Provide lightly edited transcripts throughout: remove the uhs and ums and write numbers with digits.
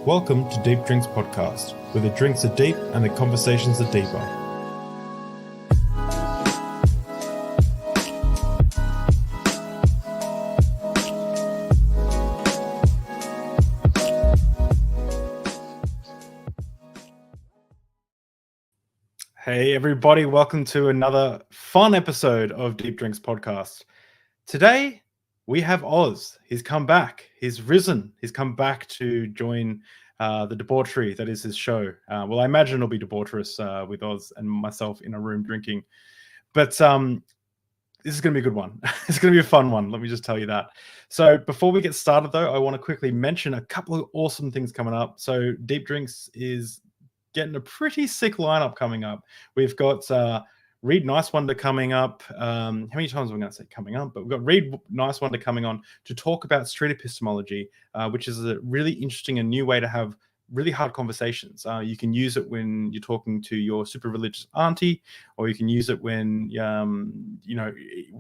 Welcome to Deep Drinks Podcast, where the drinks are deep and the conversations are deeper. Hey everybody, welcome to another fun episode of Deep Drinks Podcast. Today we have Oz. He's come back. He's risen. He's come back to join the debauchery that is his show. Well, I imagine it'll be debaucherous with Oz and myself in a room drinking. But this is going to be a good one. It's going to be a fun one. Let me just tell you that. So before we get started, though, I want to quickly mention a couple of awesome things coming up. So Deep Drinks is getting a pretty sick lineup coming up. We've got Reed Nice Wonder coming up. How many times am I going to say coming up? But we've got Reed Nice Wonder coming on to talk about street epistemology, which is a really interesting and new way to have really hard conversations. You can use it when you're talking to your super religious auntie, or you can use it when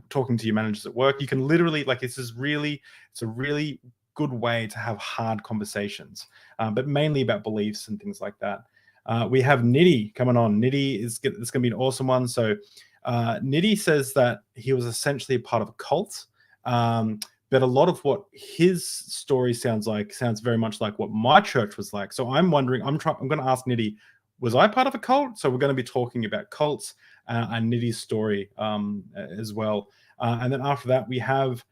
talking to your managers at work. You can literally, it's a really good way to have hard conversations, but mainly about beliefs and things like that. We have Nitty coming on. Nitty it's going to be an awesome one. So Nitty says that he was essentially a part of a cult, but a lot of what his story sounds very much like what my church was like. So I'm wondering, I'm going to ask Nitty, was I part of a cult? So we're going to be talking about cults and Nitty's story as well. And then after that, we have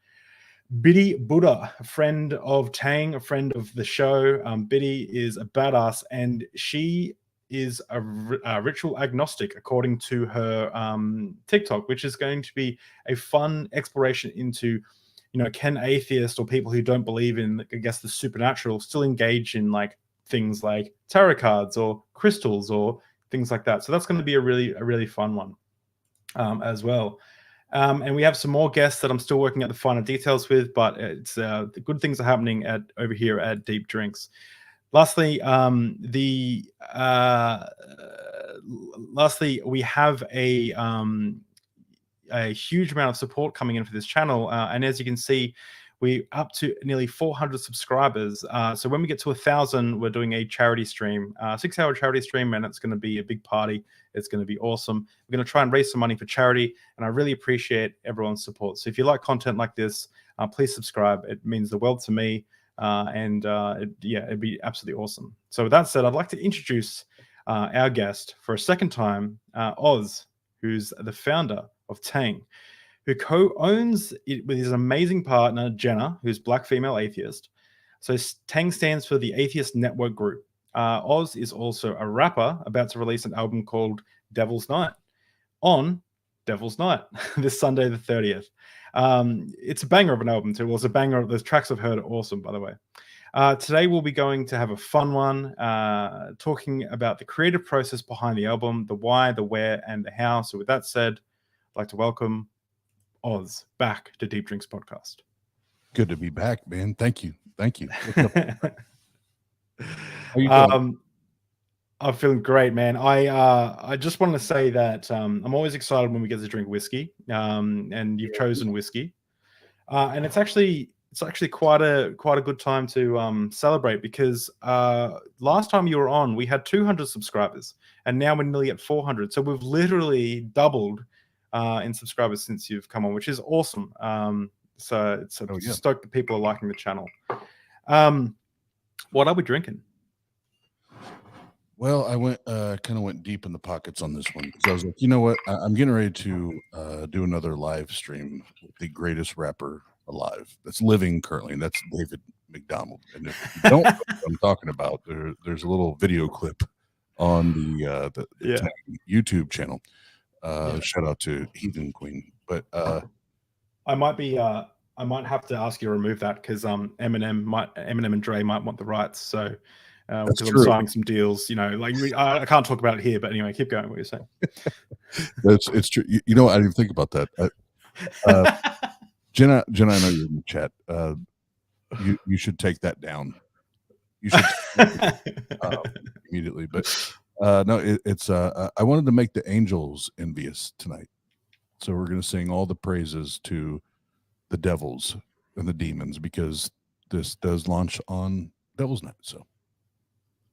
Biddy Buddha, a friend of Tang, a friend of the show. Biddy is a badass, and she is a ritual agnostic, according to her TikTok, which is going to be a fun exploration into, can atheists or people who don't believe in, I guess, the supernatural still engage in things like tarot cards or crystals or things like that. So that's going to be a really fun one as well. And we have some more guests that I'm still working out the finer details with, but it's the good things are happening over here at Deep Drinks. Lastly, we have a huge amount of support coming in for this channel, and as you can see, we're up to nearly 400 subscribers. So when we get to 1,000, we're doing a charity stream, 6-hour charity stream, and it's going to be a big party. It's going to be awesome. We're going to try and raise some money for charity, and I really appreciate everyone's support. So if you like content like this, please subscribe. It means the world to me, it'd be absolutely awesome. So with that said, I'd like to introduce our guest for a second time, Oz, who's the founder of Tang, who co-owns it with his amazing partner, Jenna, who's Black female atheist. So Tang stands for the Atheist Network Group. Oz is also a rapper about to release an album called Devil's Night on Devil's Night this Sunday the 30th. It's a banger of an album too. Well, it's a banger. The tracks I've heard are awesome, by the way. Today we'll be going to have a fun one, talking about the creative process behind the album, the why, the where, and the how. So with that said, I'd like to welcome Oz back to Deep Drinks Podcast. Good to be back, man. Thank you. How you doing? I'm feeling great, man. I just wanted to say that I'm always excited when we get to drink whiskey, and you've chosen whiskey, and it's actually quite a good time to celebrate, because last time you were on, we had 200 subscribers, and now we're nearly at 400. So we've literally doubled in subscribers since you've come on, which is awesome. So it's stoked that people are liking the channel. What are we drinking? Well, I kind of went deep in the pockets on this one, because I was like, you know what? I'm getting ready to do another live stream with the greatest rapper alive that's living currently, and that's David McDonald. And if you don't know what I'm talking about, there's a little video clip on the YouTube channel. Shout out to Heathen Queen. But I might have to ask you to remove that, because Eminem and Dre might want the rights. So because I'm signing some deals, I can't talk about it here. But anyway, keep going. What you're saying? It's true. You know, I didn't think about that. Jenna, I know you're in the chat. You should take that down. You should immediately. But no, it's I wanted to make the angels envious tonight. So we're going to sing all the praises to the devils and the demons because this does launch on Devil's Night. So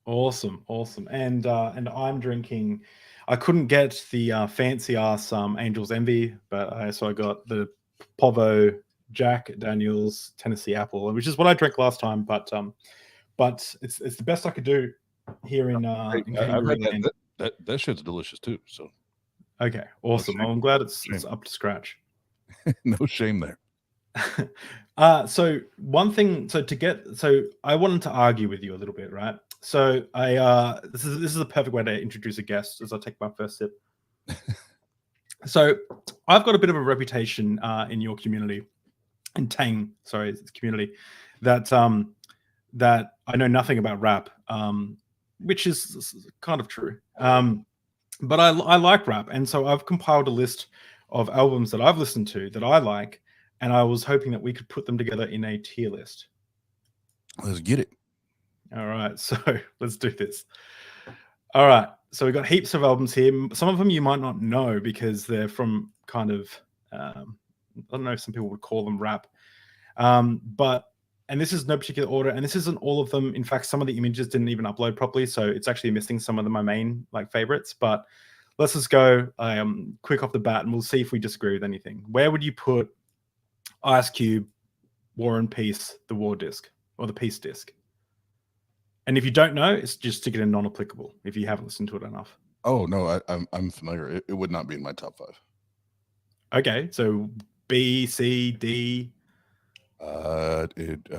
Awesome. And I'm drinking. I couldn't get the fancy ass Angel's Envy, but I got the Povo Jack Daniels Tennessee Apple, which is what I drank last time. But it's the best I could do here in I've Kangaroo had Land. that shit's delicious too. So okay, awesome. No well, I'm glad it's up to scratch. No shame there. So one thing, so I wanted to argue with you a little bit, right? So this is a perfect way to introduce a guest as I take my first sip. So I've got a bit of a reputation in your community, in Tang, sorry, it's community, that that I know nothing about rap, which is kind of true. But I like rap, and so I've compiled a list of albums that I've listened to that I like, and I was hoping that we could put them together in a tier list. Let's get it. All right, so let's do this. All right, so we've got heaps of albums here. Some of them you might not know because they're from kind of, I don't know if some people would call them rap. And this is no particular order, and this isn't all of them. In fact, some of the images didn't even upload properly, so it's actually missing some of my main favorites. But let's just go quick off the bat, and we'll see if we disagree with anything. Where would you put Ice Cube, War and Peace, the War disc, or the Peace disc? And if you don't know, it's just stick it in non-applicable if you haven't listened to it enough. Oh no, I'm familiar. It would not be in my top 5. Okay, so B, C, D. It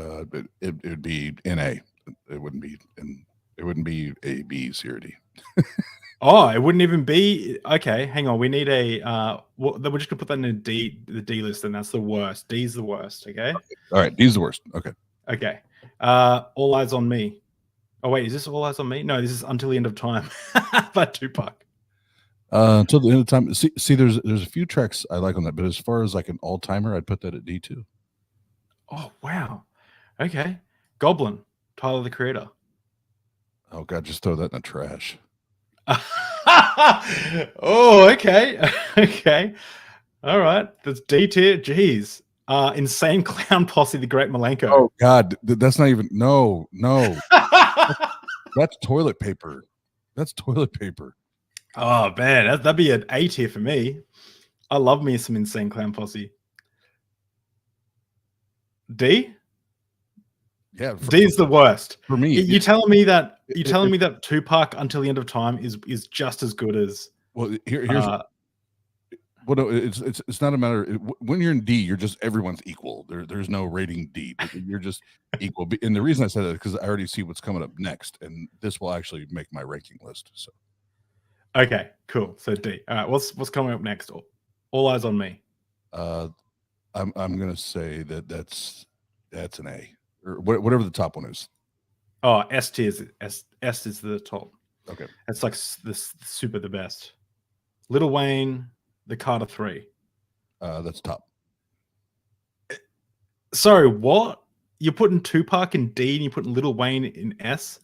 would be NA. It wouldn't be A, B, C, or D. Oh, it wouldn't even be. Okay, hang on. We need a. We're just gonna put that in the D list, and that's the worst. D's the worst. Okay. All right, D's the worst. Okay. Okay. All Eyes on Me. Oh wait, is this All Eyes on Me? No, this is Until the End of Time by Tupac. Until the end of time. See, there's a few tracks I like on that, but as far as like an all timer, I'd put that at D2. Oh wow. Okay. Goblin, Tyler the Creator. Oh god, just throw that in the trash. Oh, okay. Okay. All right. That's D tier. Jeez. Insane Clown Posse, The Great Malenko. Oh god, that's not even no. That's toilet paper. That's toilet paper. Oh man, that'd be an A tier for me. I love me some Insane Clown Posse. D? Yeah, D is the worst for me. You telling me that Tupac Until the End of Time is just as good as? Well, here's well, no, it's not a matter. When you're in D, you're just everyone's equal. There's no rating D. You're just equal. And the reason I said that is because I already see what's coming up next, and this will actually make my ranking list. So, okay, cool. So D. All right, what's coming up next? All Eyes on Me. I'm gonna say that's an A or whatever the top one is. Oh, S tier is S is the top. Okay, it's like this super the best. Lil Wayne, The Carter 3. That's top. Sorry, what? You're putting Tupac in D and you're putting Lil Wayne in S?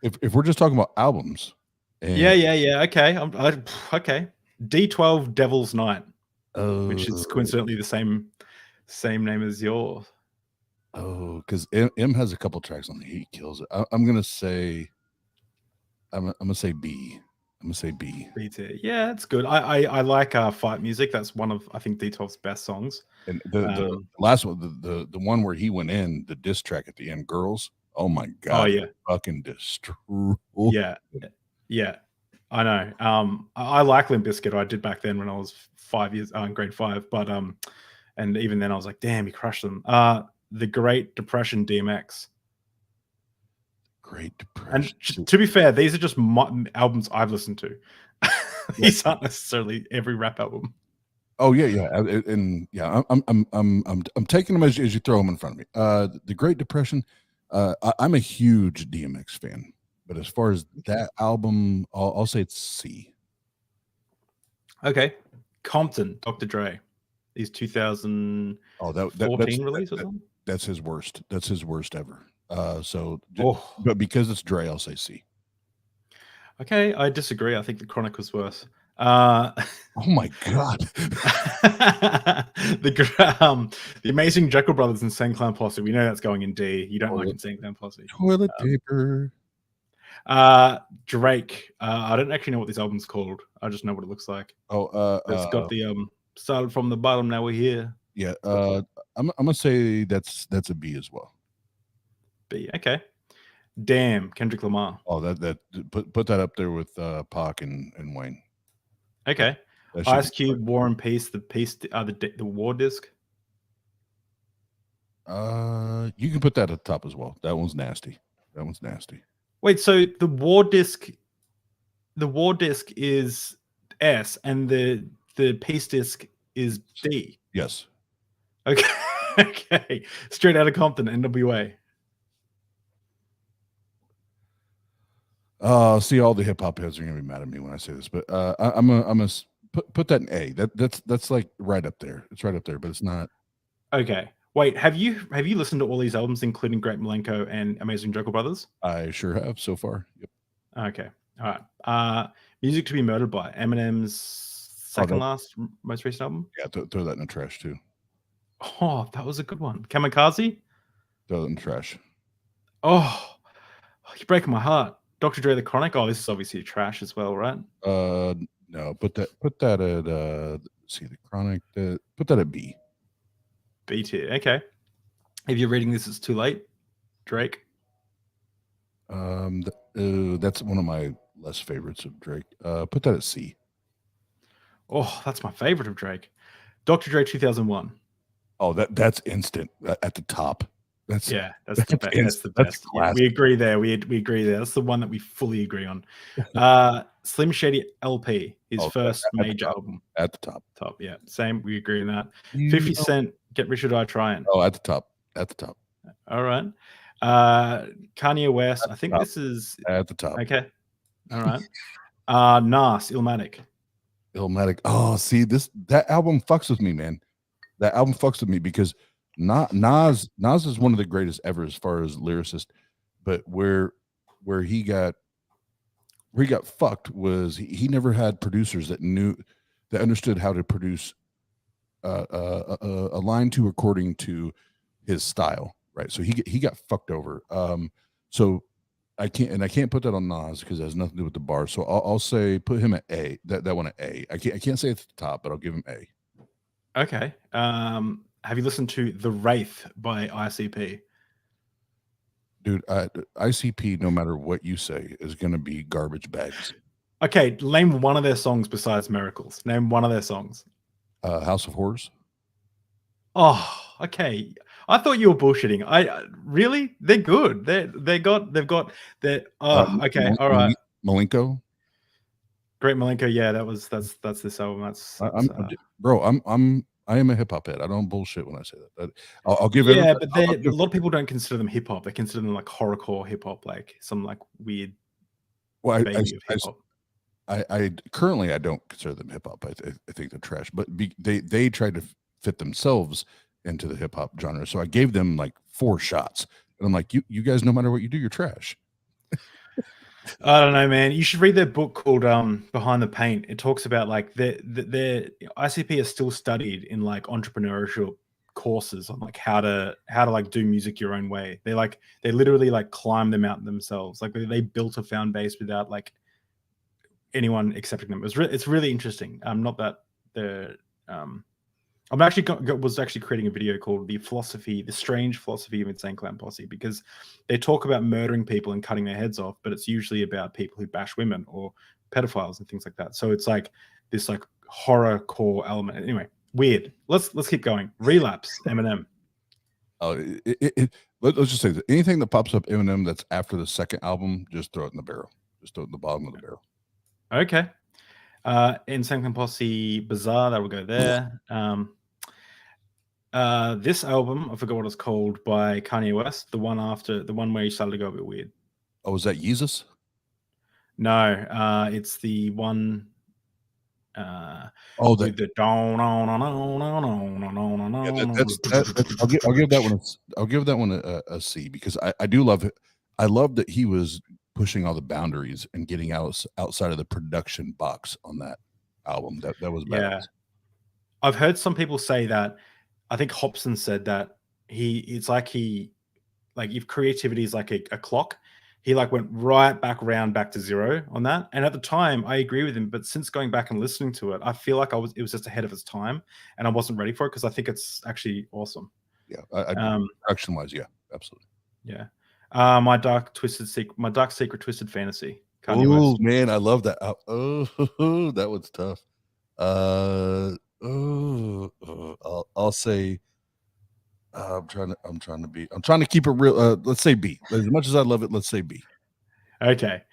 If we're just talking about albums. Yeah. Okay. Okay. D12 Devil's Night, which is coincidentally the same name as yours. Oh, because M has a couple tracks on the He kills it. I'm gonna say I'm gonna say B. I'm gonna say B. B tier. Yeah, it's good. I like Fight Music. That's one of I think D12's best songs. And the last one, the one where he went in, the diss track at the end, Girls. Oh my god. Oh yeah. Fucking destroy. Yeah. I know. I like Limp Bizkit. I did back then when I was 5 years in grade 5. But and even then I was like, damn, he crushed them. The Great Depression, DMX. Great Depression. And to be fair, these are just albums I've listened to. These aren't necessarily every rap album. Oh yeah, and yeah, I'm taking them as you throw them in front of me. The Great Depression. I'm a huge DMX fan, but as far as that album, I'll say it's C. Okay, Compton, Dr. Dre. These 2014 release or something. That's his worst. That's his worst ever. But because it's Dre, I'll say C. Okay, I disagree. I think The Chronic was worse. Uh, Oh my god. the Amazing Jekyll Brothers and Insane Clown Posse. We know that's going in D. You don't like Insane Clown Posse. Toilet paper. Drake. I don't actually know what this album's called. I just know what it looks like. It's got the started from the bottom. Now we're here. Yeah. I'm gonna say that's a B as well. B. Okay. Damn. Kendrick Lamar. Oh, that put that up there with Pac and Wayne. Okay. Ice Cube, War and Peace. The War disc. You can put that at the top as well. That one's nasty. Wait, so the War disc is S, and the Peace disc is D. Yes. Okay. Okay. Straight Outta Compton, NWA. See, all the hip hop heads are gonna be mad at me when I say this, but I'm gonna put that in A. That's like right up there. It's right up there, but it's not. Okay. Wait, have you listened to all these albums, including Great Milenko and Amazing Jekyll Brothers? I sure have so far. Yep. Okay. All right. Music to Be Murdered By, Eminem's second last, most recent album. Yeah, throw that in the trash too. Oh, that was a good one. Kamikaze. Throw that in the trash. Oh, you're breaking my heart. Dr. Dre, The Chronic. Oh, this is obviously trash as well, right? No, put that at see the Chronic. Put that at B. B tier. Okay. If you're reading this, it's too late. Drake. That's one of my less favorites of Drake. Put that at C. Oh, that's my favorite of Drake. Dr. Dre 2001. Oh, that's instant at the top. That's the best. Yeah, we agree there. We agree there. That's the one that we fully agree on. Slim Shady LP, his first major album. At the top. Yeah, same. We agree on that. 50 Cent, Get Rich or Die Trying. Oh, at the top. All right. Kanye West. I think this is at the top. Okay. All right. Nas, Illmatic. Oh, see, that album fucks with me, man. That album fucks with me because Nas is one of the greatest ever as far as lyricist, but where he got fucked was he never had producers that understood how to produce a line to according to his style, right? So he got fucked over. So I can't put that on Nas because it has nothing to do with the bar. So I'll say put him at A. That one at A. I can't say it's at the top, but I'll give him A. Okay. Have you listened to The Wraith by ICP? Dude, ICP, no matter what you say, is going to be garbage bags. Okay, name one of their songs besides Miracles. Name one of their songs. House of Horrors. Oh, okay. I thought you were bullshitting. Really? They're good. They've got their. Oh, okay. All right. Malenko. Great Milenko. Yeah, that's this album. Bro, I am a hip hop head. I don't bullshit when I say that. I'll give it. Yeah, but a lot of people don't consider them hip hop. They consider them like horrorcore hip hop, like some like weird. Well, baby of hip hop. I currently I don't consider them hip hop. I think they're trash. But they tried to fit themselves into the hip hop genre. So I gave them like 4 shots, and I'm like, you guys, no matter what you do, you're trash. I don't know, man. You should read their book called Behind the Paint. It talks about like their ICP is still studied in like entrepreneurship courses on like how to like do music your own way. They literally like climb the mountain themselves. Like they built a fan base without like anyone accepting them. It's really interesting. Not that the I'm actually was creating a video called the strange philosophy of Insane Clown Posse, because they talk about murdering people and cutting their heads off, but it's usually about people who bash women or pedophiles and things like that. So it's like this like horror core element. Anyway, weird. Let's keep going. Relapse, Eminem. Oh, let's just say that anything that pops up Eminem that's after the second album, just throw it in the barrel. Just throw it in the bottom of the barrel. Okay. Insane Clown Posse, Bizarre, that will go there. This album, I forgot what it's called, by Kanye West, the one where he started to go a bit weird. Oh, is that Yeezus? No, it's the one. I'll give that one a C, because I do love it. I love that he was pushing all the boundaries and getting outside of the production box on that. album. That was Yeah. badass. I've heard some people say that. I think Hobson said that it's like if creativity is like a clock, he like went right back to zero on that. And at the time, I agree with him. But since going back and listening to it, I feel like it was just ahead of its time, and I wasn't ready for it because I think it's actually awesome. Yeah, production wise, yeah, absolutely. Yeah, my dark secret twisted fantasy. Oh man, I love that. Oh, that was tough. I'll say. I'm trying to keep it real. Let's say B. As much as I love it, let's say B. Okay.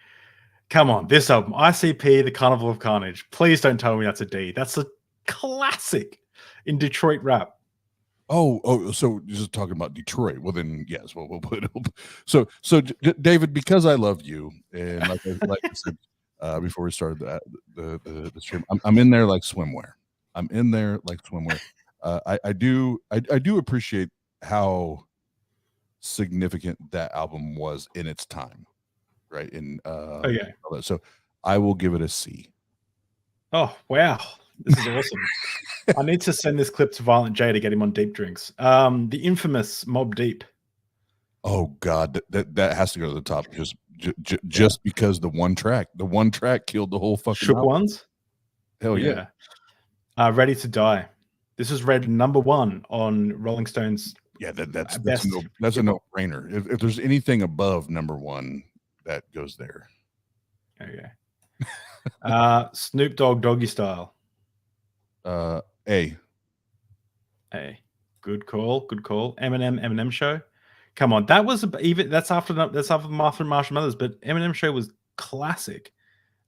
Come on, this album, ICP, The Carnival of Carnage. Please don't tell me that's a D. That's a classic in Detroit rap. Oh, so you're just talking about Detroit. Well, then, yes, we'll put it. So David, because I love you, and like I said before we started the stream, I'm in there like swimwear. I'm in there like swimwear. I do appreciate how significant that album was in its time, right? And Okay. so I will give it a C. Oh wow, this is awesome. I need to send this clip to Violent J to get him on Deep Drinks. The infamous Mobb Deep. Oh God, that has to go to the top just because the one track killed the whole fucking Shook album. Ones. Hell yeah. Ready to Die. This was rated #1 on Rolling Stone's. Yeah, that's a no-brainer. If there's anything above #1, that goes there. Okay. Snoop Dogg Doggy Style. A. Good call. Eminem Show. Come on, that's after Marshall Mathers, but Eminem Show was classic.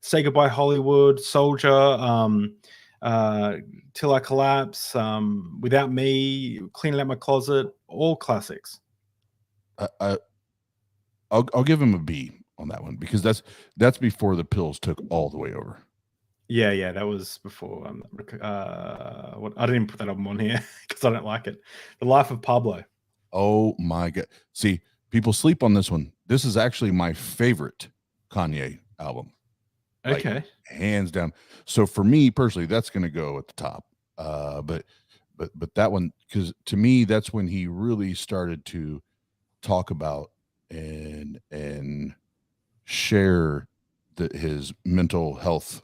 Say Goodbye Hollywood, Soldier, Till I Collapse, Without Me, Cleaning Out My Closet, all classics. I'll give him a B on that one because that's before the pills took all the way over. Yeah, that was before. I didn't put that album on here because I don't like it. The Life of Pablo. Oh my God! See, people sleep on this one. This is actually my favorite Kanye album. Okay, like, hands down. So for me personally, that's going to go at the top. But that one, because to me, that's when he really started to talk about and share his mental health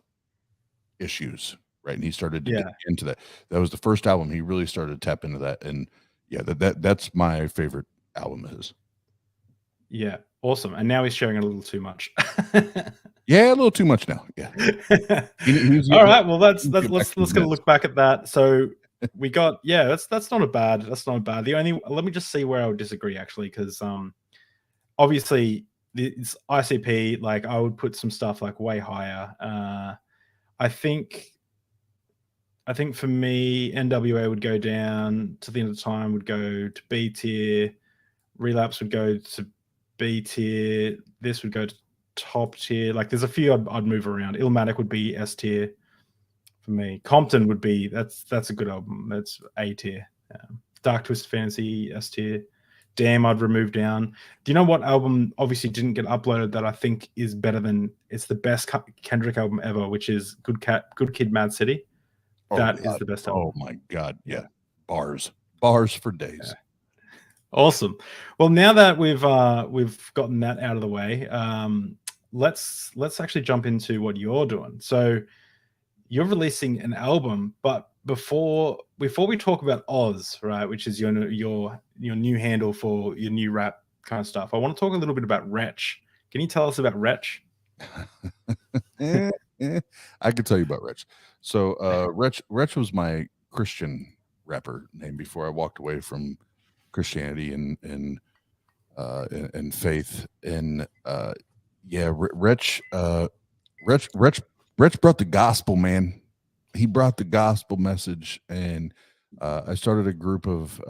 issues, right? And he started to get into that. That was the first album he really started to tap into that. And yeah, that's my favorite album of his. Yeah, awesome. And now he's sharing a little too much. Yeah, a little too much now. Yeah. All right. Well, let's go look back at that. So we got that's not a bad. That's not bad. Let me just see where I would disagree actually, because obviously it's ICP. Like I would put some stuff like way higher. I think for me, NWA would go down to The End of Time, would go to B tier. Relapse would go to B tier. This would go to top tier. Like there's a few I'd move around. Illmatic would be S tier for me. Compton would be that's a good album. That's A tier. Dark Twisted Fantasy S tier. Damn, I'd remove down. Do you know what album obviously didn't get uploaded that I think is better than it's the best Kendrick album ever, which is Good Kid, Mad City. That is the best album. Oh my God, yeah. Bars for days. Yeah. Awesome. Well, now that we've gotten that out of the way, let's actually jump into what you're doing. So you're releasing an album, but before we talk about Oz, right, which is your new handle for your new rap kind of stuff, I want to talk a little bit about Wretch. Can you tell us about Wretch? I could tell you about Wretch. So Wretch was my Christian rapper name before I walked away from Christianity and faith. And Wretch brought the gospel, man. He brought the gospel message, and I started a group of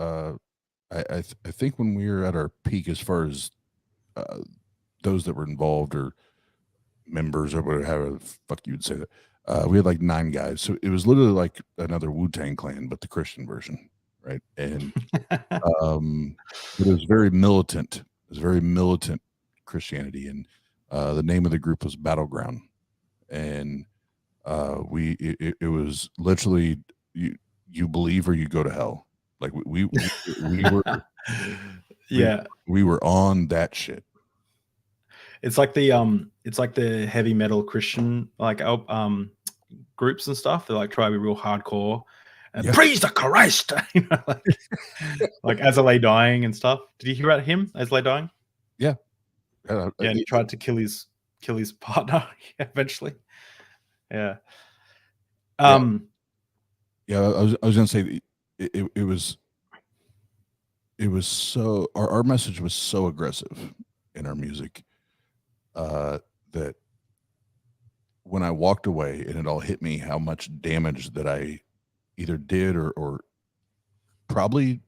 I think when we were at our peak as far as those that were involved or members or whatever the fuck you would say that, we had like 9 guys. So it was literally like another Wu-Tang Clan, but the Christian version, right? And it was very militant. It was very militant Christianity, and the name of the group was Battleground. And It was literally you believe or you go to hell. Like we were Yeah, we were on that shit. it's like the heavy metal Christian like groups and stuff. They like try to be real hardcore and Yeah. praise the Christ, you know, like As I Lay Dying and stuff. Did you hear about him, As I Lay Dying? Yeah. Yeah, and he tried to kill his partner eventually. Yeah. Yeah, I was gonna say it was so our message was so aggressive in our music that when I walked away and it all hit me how much damage that I either did or probably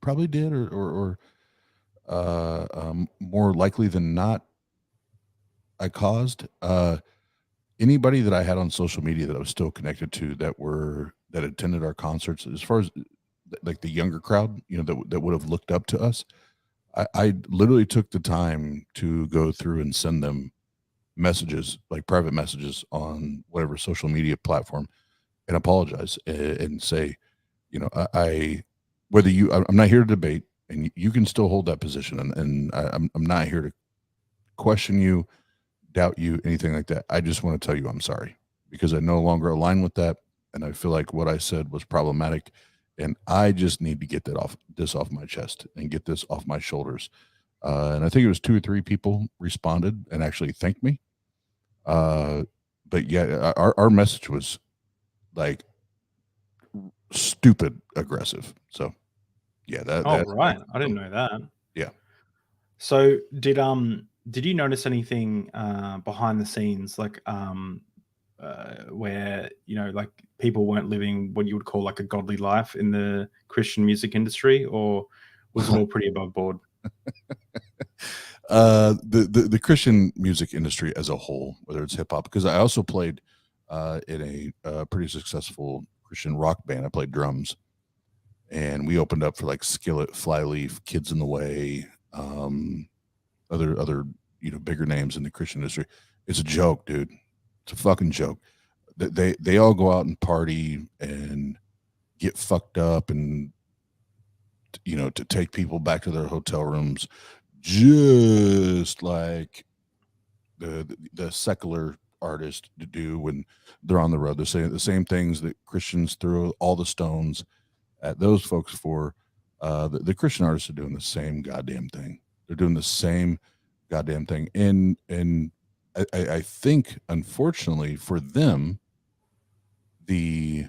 did or more likely than not I caused anybody that I had on social media that I was still connected to that attended our concerts, as far as like the younger crowd, you know, that would have looked up to us. I literally took the time to go through and send them messages, like private messages on whatever social media platform, and apologize and say, you know, I whether I'm not here to debate, and you can still hold that position, and I'm not here to question you, doubt you, anything like that. I just want to tell you I'm sorry because I no longer align with that, and I feel like what I said was problematic, and I just need to get this off my chest and get this off my shoulders. And I think it was 2 or 3 people responded and actually thanked me. But yeah, our message was like stupid aggressive. So yeah, Right. I didn't know that. Yeah. So did you notice anything behind the scenes, like where, you know, like people weren't living what you would call like a godly life in the Christian music industry, or was it all pretty above board? The Christian music industry as a whole, whether it's hip hop, because I also played in a pretty successful Christian rock band. I played drums, and we opened up for like Skillet, Flyleaf, Kids in the Way, other you know bigger names in the Christian industry. It's a joke, dude. It's a fucking joke. They all go out and party and get fucked up and you know to take people back to their hotel rooms, just like the secular artists do when they're on the road. They're saying the same things that Christians throw all the stones at those folks for. The Christian artists are doing the same goddamn thing. They're doing the same goddamn thing, and I think unfortunately for them, the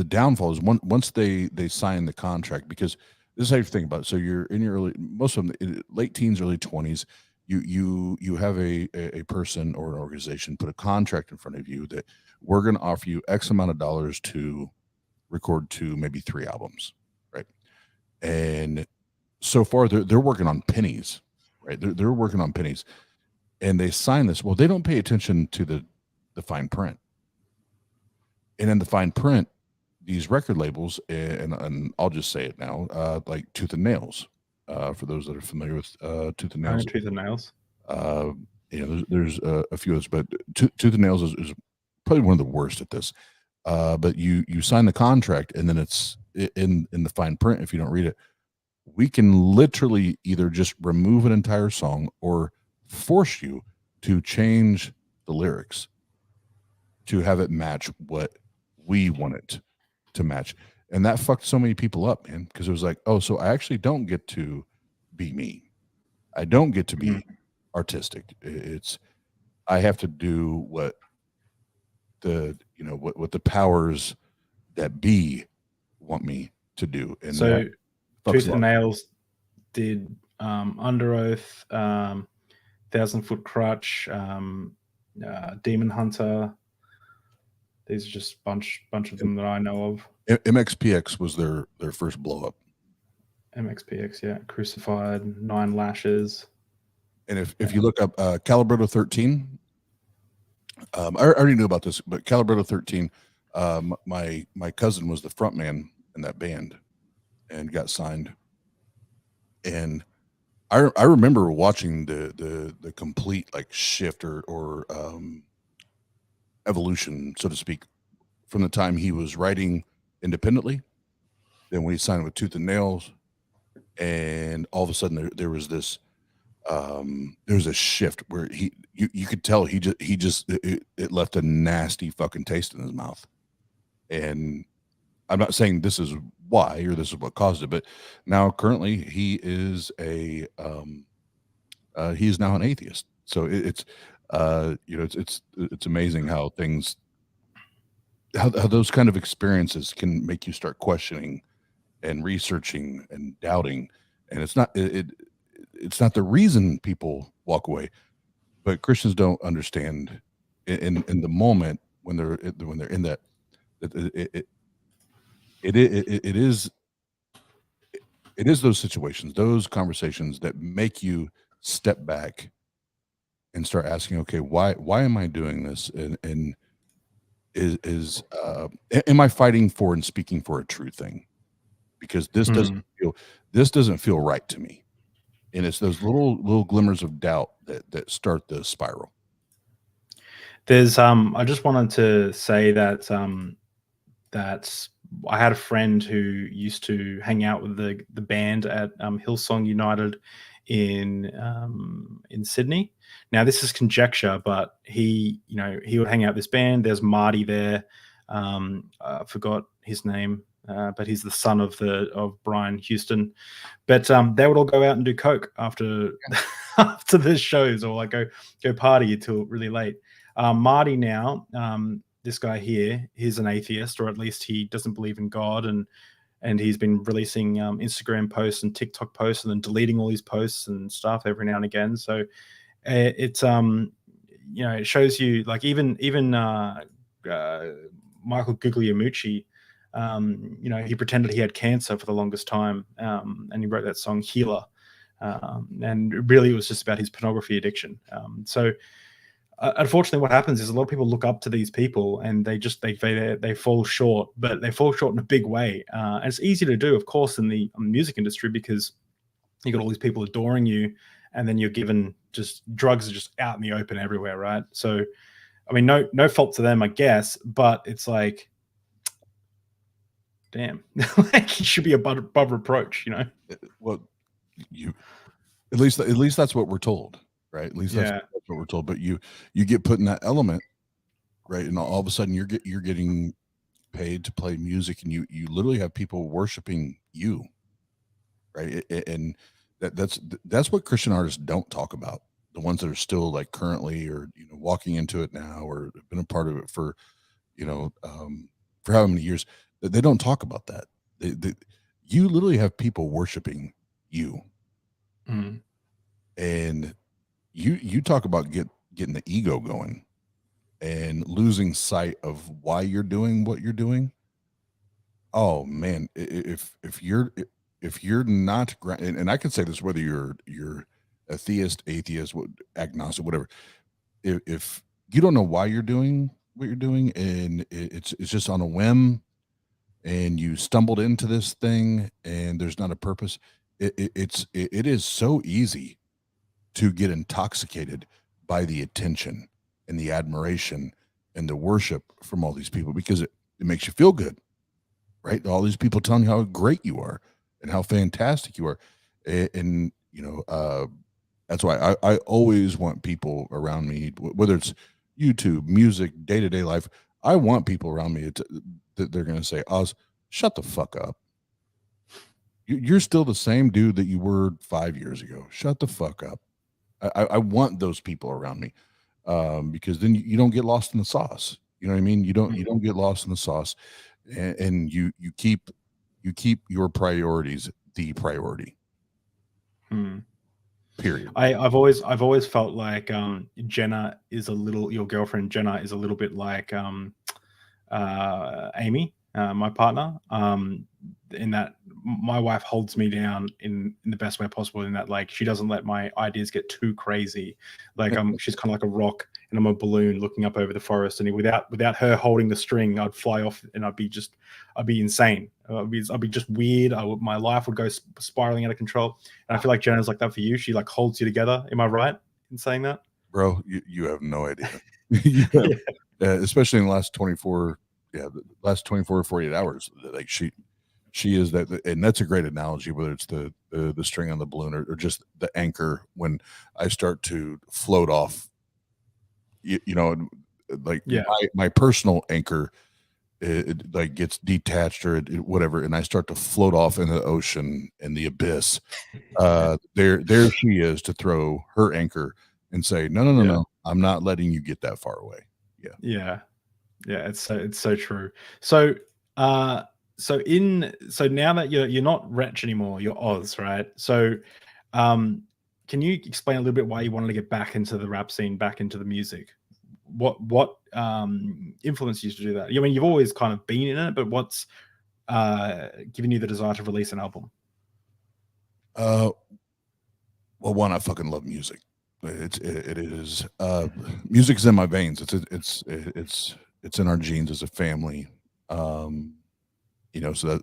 downfall is once they sign the contract, because this is how you think about it. So you're in your most of them late teens, early 20s. You have a person or an organization put a contract in front of you that we're going to offer you X amount of dollars to record 2, maybe 3 albums, right? And so far they're working on pennies, right? They're working on pennies, and they sign this. Well, they don't pay attention to the fine print, and in the fine print, these record labels, and I'll just say it now, like Tooth and Nails. For those that are familiar with Tooth and Nails, Tooth and Nails. You know, there's a few others, but Tooth and Nails is probably one of the worst at this. But you sign the contract, and then it's in the fine print. If you don't read it, we can literally either just remove an entire song or force you to change the lyrics to have it match what we want it to match. And that fucked so many people up, man, because it was like, oh, so I actually don't get to be me. I don't get to be artistic. It's I have to do what what the powers that be want me to do. And so Tooth and Nails did Under Oath, 1,000-Foot Crutch, Demon Hunter. These are just bunch of them that I know of. MXPX was their first blow up. MXPX, yeah. Crucified, 9 Lashes. And if you look up Calibretto 13, I already knew about this, but Calibretto 13, my cousin was the front man in that band and got signed. And I remember watching the complete like shift or evolution, so to speak, from the time he was writing independently, then when he signed with Tooth and Nails, and all of a sudden there was this there was a shift where you could tell he just it left a nasty fucking taste in his mouth. And I'm not saying this is why or this is what caused it, but now currently he is now an atheist. So it's you know it's amazing how things how those kind of experiences can make you start questioning and researching and doubting. And it's not the reason people walk away, but Christians don't understand in the moment when they're in that it it it, it is it is those situations, those conversations that make you step back and start asking, okay, why am I doing this? And am I fighting for and speaking for a true thing? Because this doesn't feel right to me. And it's those little glimmers of doubt that start the spiral. There's I just wanted to say that that I had a friend who used to hang out with the band at Hillsong United in Sydney. Now this is conjecture, but he would hang out with this band. There's Marty there. I forgot his name, but he's the son of Brian Houston. But they would all go out and do coke after after the shows, or like go party until really late. Marty now, this guy here, he's an atheist, or at least he doesn't believe in God, and he's been releasing Instagram posts and TikTok posts and then deleting all these posts and stuff every now and again. So it's it shows you, like, even Michael Guglielmucci, he pretended he had cancer for the longest time, and he wrote that song Healer, and really it was just about his pornography addiction. So unfortunately, what happens is a lot of people look up to these people, and they fall short, but they fall short in a big way. And it's easy to do, of course, in the music industry, because you got all these people adoring you, and then you're given just drugs are just out in the open everywhere, right? So, I mean, no fault to them, I guess, but it's like, damn, like, you should be above reproach, Well, at least that's what we're told, right? At least that's what we're told. But you get put in that element, right? And all of a sudden you're getting paid to play music, and you literally have people worshiping you, right? And that's what Christian artists don't talk about. The ones that are still like currently, or walking into it now, or have been a part of it for for how many years, they don't talk about that. You literally have people worshiping you. Mm. And you talk about getting the ego going and losing sight of why you're doing what you're doing. Oh man, if you're not, and I can say this whether you're a theist, atheist, agnostic, whatever. If you don't know why you're doing what you're doing, and it's just on a whim, and you stumbled into this thing, and there's not a purpose, it is so easy to get intoxicated by the attention and the admiration and the worship from all these people, because it makes you feel good, right? All these people telling you how great you are and how fantastic you are. And that's why I always want people around me, whether it's YouTube, music, day-to-day life. I want people around me that they're going to say, Oz, shut the fuck up. You're still the same dude that you were 5 years ago. Shut the fuck up. I want those people around me, because then you don't get lost in the sauce. You know what I mean? You don't get lost in the sauce, and you keep your priorities the priority. Period. I've always felt like Jenna is your girlfriend Jenna is a little bit like Amy, my partner, in that my wife holds me down in the best way possible, in that like she doesn't let my ideas get too crazy. Like she's kind of like a rock and I'm a balloon looking up over the forest, and without her holding the string, I'd fly off and I'd be insane. I'd be just weird. My life would go spiraling out of control. And I feel like Jenna's like that for you. She like holds you together. Am I right in saying that? Bro, you have no idea. You have, especially in the last 24 or 48 hours, like she is that. And that's a great analogy, whether it's the string on the balloon or just the anchor. When I start to float off, like my personal anchor, it like gets detached or whatever, and I start to float off in the ocean and the abyss. There she is to throw her anchor and say, no, I'm not letting you get that far away. Yeah. It's so true. So now that you're not Wretch anymore, you're Oz, right? So can you explain a little bit why you wanted to get back into the rap scene, back into the music? What influenced you to do that? I mean, you've always kind of been in it, but what's giving you the desire to release an album? Well, one, I fucking love music. It is music's in my veins. It's in our genes as a family. So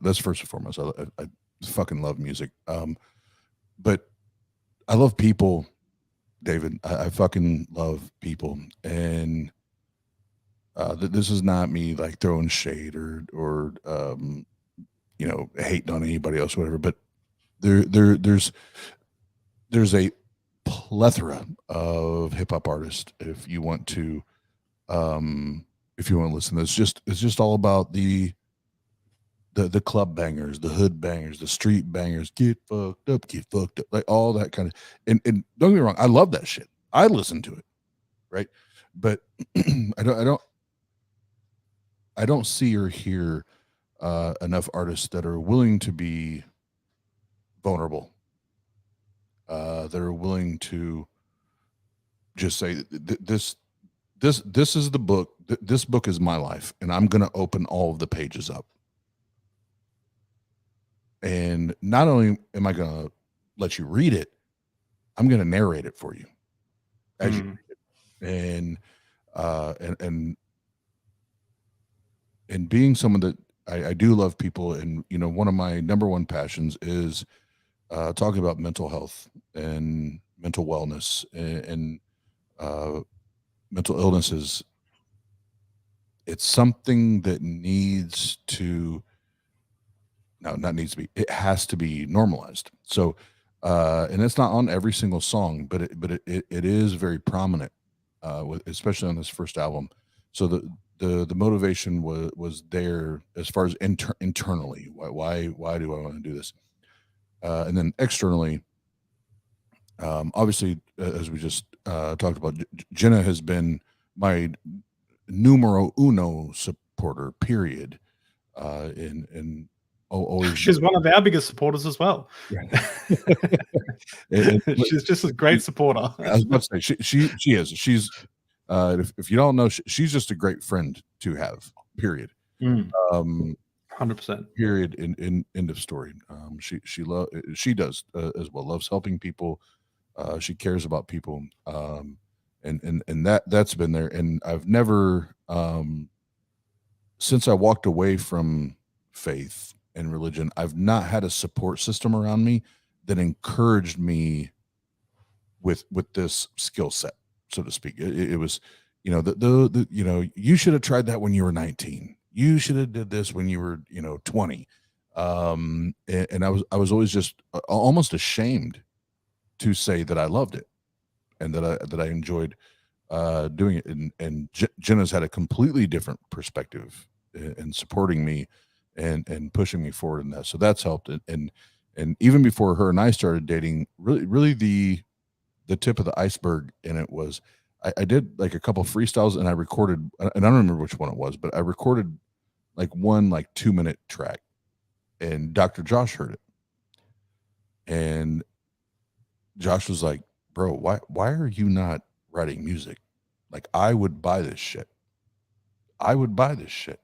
that's first and foremost. I fucking love music. But I love people, David. I fucking love people, and this is not me like throwing shade or hating on anybody else, or whatever. But there's a plethora of hip hop artists. If you want to listen, it's just all about the club bangers, the hood bangers, the street bangers, get fucked up, like all that kind of, and don't get me wrong, I love that shit. I listen to it, right? But I don't see or hear enough artists that are willing to be vulnerable, that are willing to just say this is the book. This book is my life, and I'm going to open all of the pages up. And not only am I going to let you read it, I'm going to narrate it for you as you read it. And being someone that I do love people, and one of my number one passions is talking about mental health and mental wellness and mental illnesses. It's something that needs to, no, not needs to be, it has to be normalized. So, and it's not on every single song, but it is very prominent, especially on this first album. So the motivation was there as far as internally. Why do I want to do this? And then externally, obviously, as we just talked about, Jenna has been my numero uno supporter, period. And always, she's one of our biggest supporters as well. She's just a great supporter. I was about to say she is. She's if you don't know, she's just a great friend to have. Period. 100%. Period. In end of story. She does as well. Loves helping people. She cares about people. And that's been there. And I've never, since I walked away from faith and religion, I've not had a support system around me that encouraged me with this skill set, so to speak. It was, you should have tried that when you were 19. You should have did this when you were, 20. And I was always just almost ashamed to say that I loved it and that I enjoyed doing it. And Jenna's had a completely different perspective in supporting me and pushing me forward in that. So that's helped. And even before her and I started dating, really the tip of the iceberg in it was I did like a couple freestyles, and I recorded, and I don't remember which one it was, but I recorded like one 2-minute track, and Dr. Josh heard it. And Josh was like, bro, why are you not writing music? Like, I would buy this shit. I would buy this shit.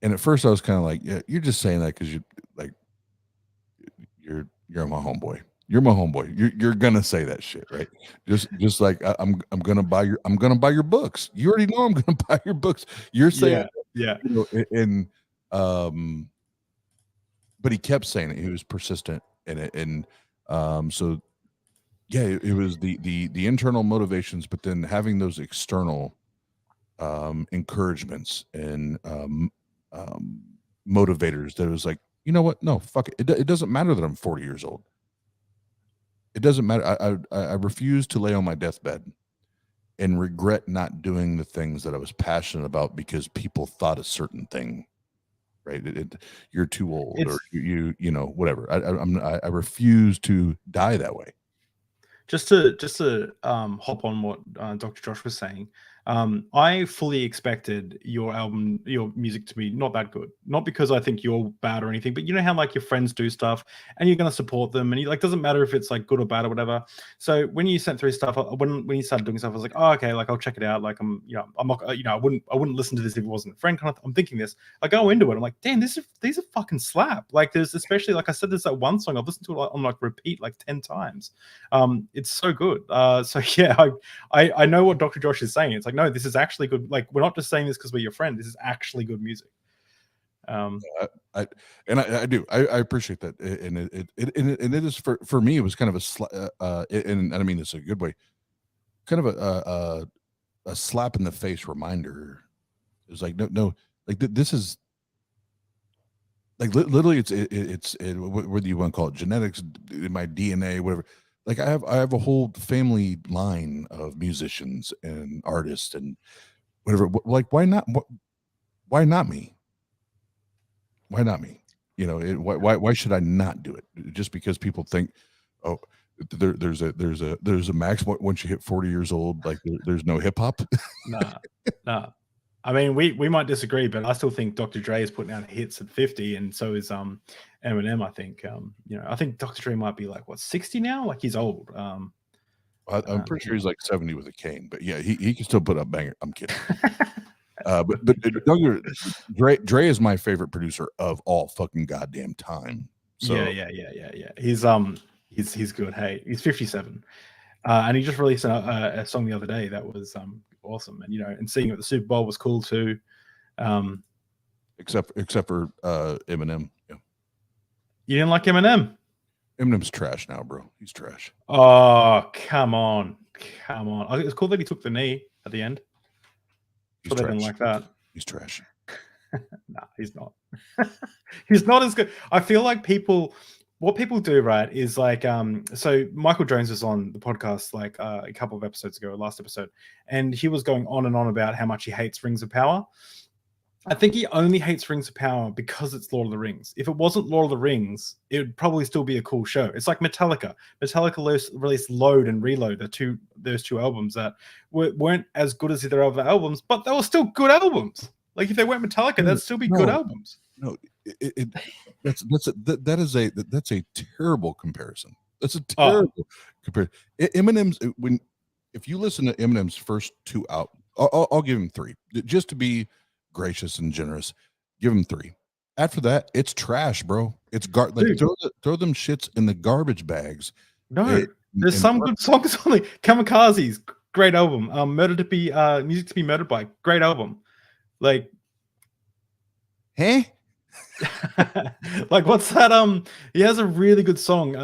And at first I was kind of like, yeah, you're just saying that because you like you're my homeboy. You're my homeboy. You're gonna say that shit, right? Just like I'm gonna buy your books. You already know I'm gonna buy your books. You're saying, yeah. you know, and but he kept saying it. He was persistent in it, and so yeah, it was the internal motivations, but then having those external encouragements and motivators that was like, you know what? No, fuck it. It doesn't matter that I'm 40 years old. It doesn't matter. I refuse to lay on my deathbed and regret not doing the things that I was passionate about because people thought a certain thing. Right? You're too old, or you know, whatever. I refuse to die that way. Just to hop on what Dr. Josh was saying, I fully expected your music to be not that good. Not because I think you're bad or anything, but you know how like your friends do stuff and you're going to support them, and you like doesn't matter if it's like good or bad or whatever. So when you sent through stuff, when you started doing stuff, I was like, oh okay, like I'll check it out. Like I'm not, I wouldn't listen to this if it wasn't a friend kind of. I'm thinking this. I go into it, I'm like, damn, these are fucking slap. Like there's especially like I said, there's that one song I've listened to it on like repeat like 10 times. It's so good. So yeah, I know what Dr. Josh is saying. It's like, no, this is actually good. Like, we're not just saying this because we're your friend. This is actually good music. I do. I appreciate that, and it is for me. It was kind of and I mean this in a good way. Kind of a slap in the face reminder. It was like no, like this is like literally it's whether you want to call it genetics, my DNA, whatever. Like I have a whole family line of musicians and artists and whatever. Like why not me? Why not me? You know, why should I not do it? Just because people think, oh, there's a max once you hit 40 years old, like there's no hip hop. Nah. I mean, we might disagree, but I still think Dr. Dre is putting out hits at 50, and so is Eminem. I think I think Dr. Dre might be like what 60 now. Like he's old. I'm pretty sure he's like 70 with a cane, but yeah, he can still put up banger. I'm kidding. But Dre is my favorite producer of all fucking goddamn time. So yeah. He's good. Hey, he's 57, and he just released a song the other day that was awesome. And and seeing it at the Super Bowl was cool too. Except for Eminem. Yeah. You didn't like Eminem? Eminem's trash now, bro. He's trash. Oh, come on. It's cool that he took the knee at the end. He's but I didn't like that. He's trash. Nah, he's not. He's not as good. I feel like what people do, right, is like so Michael Jones was on the podcast like a couple of episodes ago, last episode, and he was going on and on about how much he hates Rings of Power. I think he only hates Rings of Power because it's Lord of the Rings. If it wasn't Lord of the Rings, it would probably still be a cool show. It's like Metallica. Metallica released Load and Reload, those two albums that weren't as good as their other albums, but they were still good albums. Like if they weren't Metallica, that'd still be good albums. No, that's a terrible comparison. That's a terrible comparison. Eminem's if you listen to Eminem's first two out, I'll give him 3 just to be gracious and generous. Give him 3. After that, it's trash, bro. It's throw them shits in the garbage bags. No, there's some good songs on it. Kamikazes, great album. Music to be Murdered By, great album. Like, hey, like what's that? He has a really good song.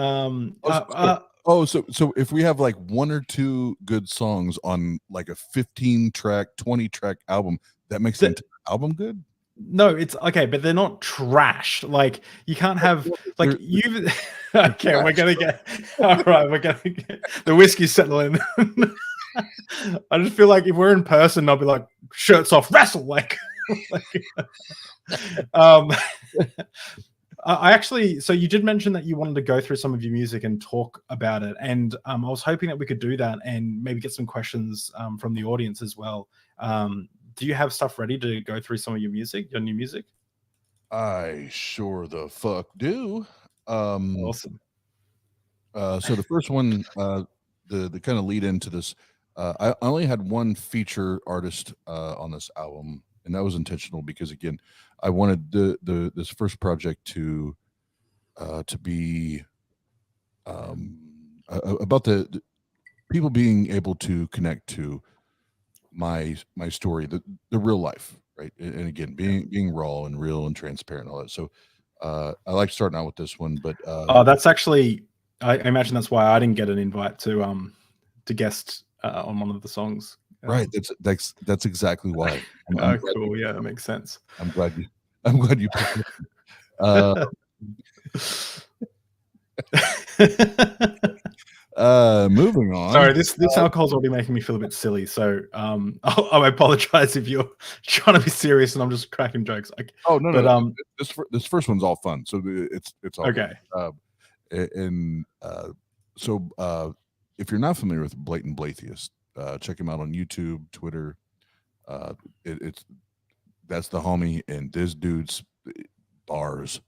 So if we have like 1 or 2 good songs on like a 15-track, 20-track album, that makes the entire album good? No, it's okay, but they're not trash. Like you can't have like you. Okay, we're gonna get all right. We're gonna get the whiskey settling. I just feel like if we're in person, I'll be like shirts off, wrestle like. I actually, so you did mention that you wanted to go through some of your music and talk about it, and I was hoping that we could do that and maybe get some questions from the audience as well. Do you have stuff ready to go through some of your new music? I sure the fuck do. Awesome. So the first one, the kind of lead into this, I only had one feature artist on this album, and that was intentional because again, I wanted this first project to be about the people being able to connect to my story, the real life, right? And again, being raw and real and transparent and all that. So I like starting out with this one, but that's actually, I imagine that's why I didn't get an invite to guest on one of the songs. Right. That's exactly why. I'm cool. Yeah, that makes sense. I'm glad you picked it. Moving on. Sorry, this alcohol's already making me feel a bit silly. So I apologize if you're trying to be serious and I'm just cracking jokes. Oh no, no. This first one's all fun, so it's all okay. So if you're not familiar with Blatant Blatheist, check him out on YouTube, Twitter. That's the homie, and this dude's bars.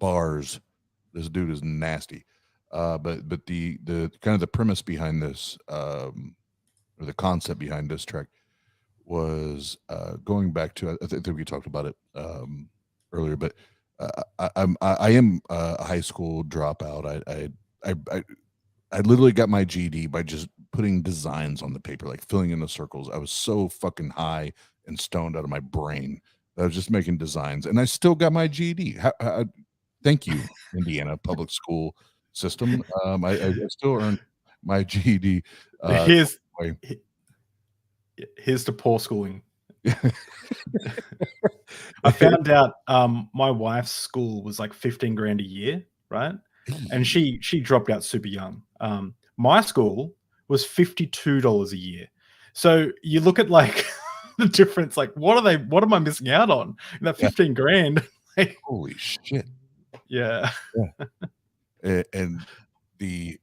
This dude is nasty. But the kind of the premise behind this, or the concept behind this track, was going back to, I think we talked about it earlier, but I am a high school dropout. I literally got my GED by just putting designs on the paper, like filling in the circles. I was so fucking high and stoned out of my brain that I was just making designs, and I still got my GED. Thank you, Indiana public school system. I still earned my GED. Here's to poor schooling. I found out my wife's school was like 15 grand a year, right? And she dropped out super young. My school was $52 a year. So you look at like the difference, like what am I missing out on in that 15 grand? Like, holy shit. Yeah. And it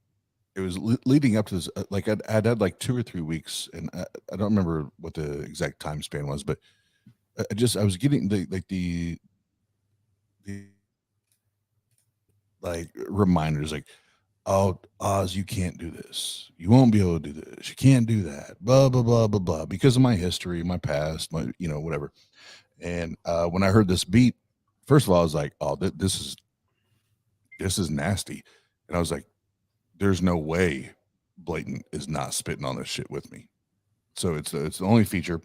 was leading up to this, like I'd had like 2 or 3 weeks, and I don't remember what the exact time span was, but I was getting the like reminders, like, oh, Oz, you can't do this. You won't be able to do this. You can't do that. Blah, blah, blah, blah, blah. Because of my history, my past, my, whatever. And when I heard this beat, first of all, I was like, oh, this is nasty. And I was like, there's no way Blatant is not spitting on this shit with me. So it's the only feature.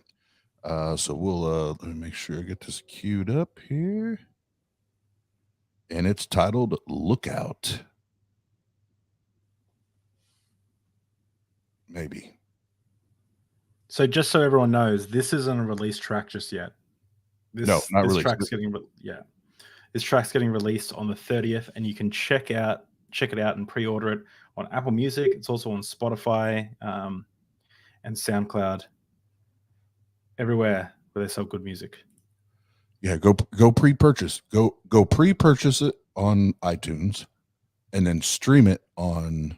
So we'll let me make sure I get this queued up here. And it's titled Lookout. Maybe. So just so everyone knows, this isn't a released track just yet. No, not released. This track's getting released on the 30th, and you can check it out and pre-order it on Apple Music. It's also on Spotify and SoundCloud, everywhere where they sell good music. Yeah, go pre-purchase. Go pre-purchase it on iTunes, and then stream it on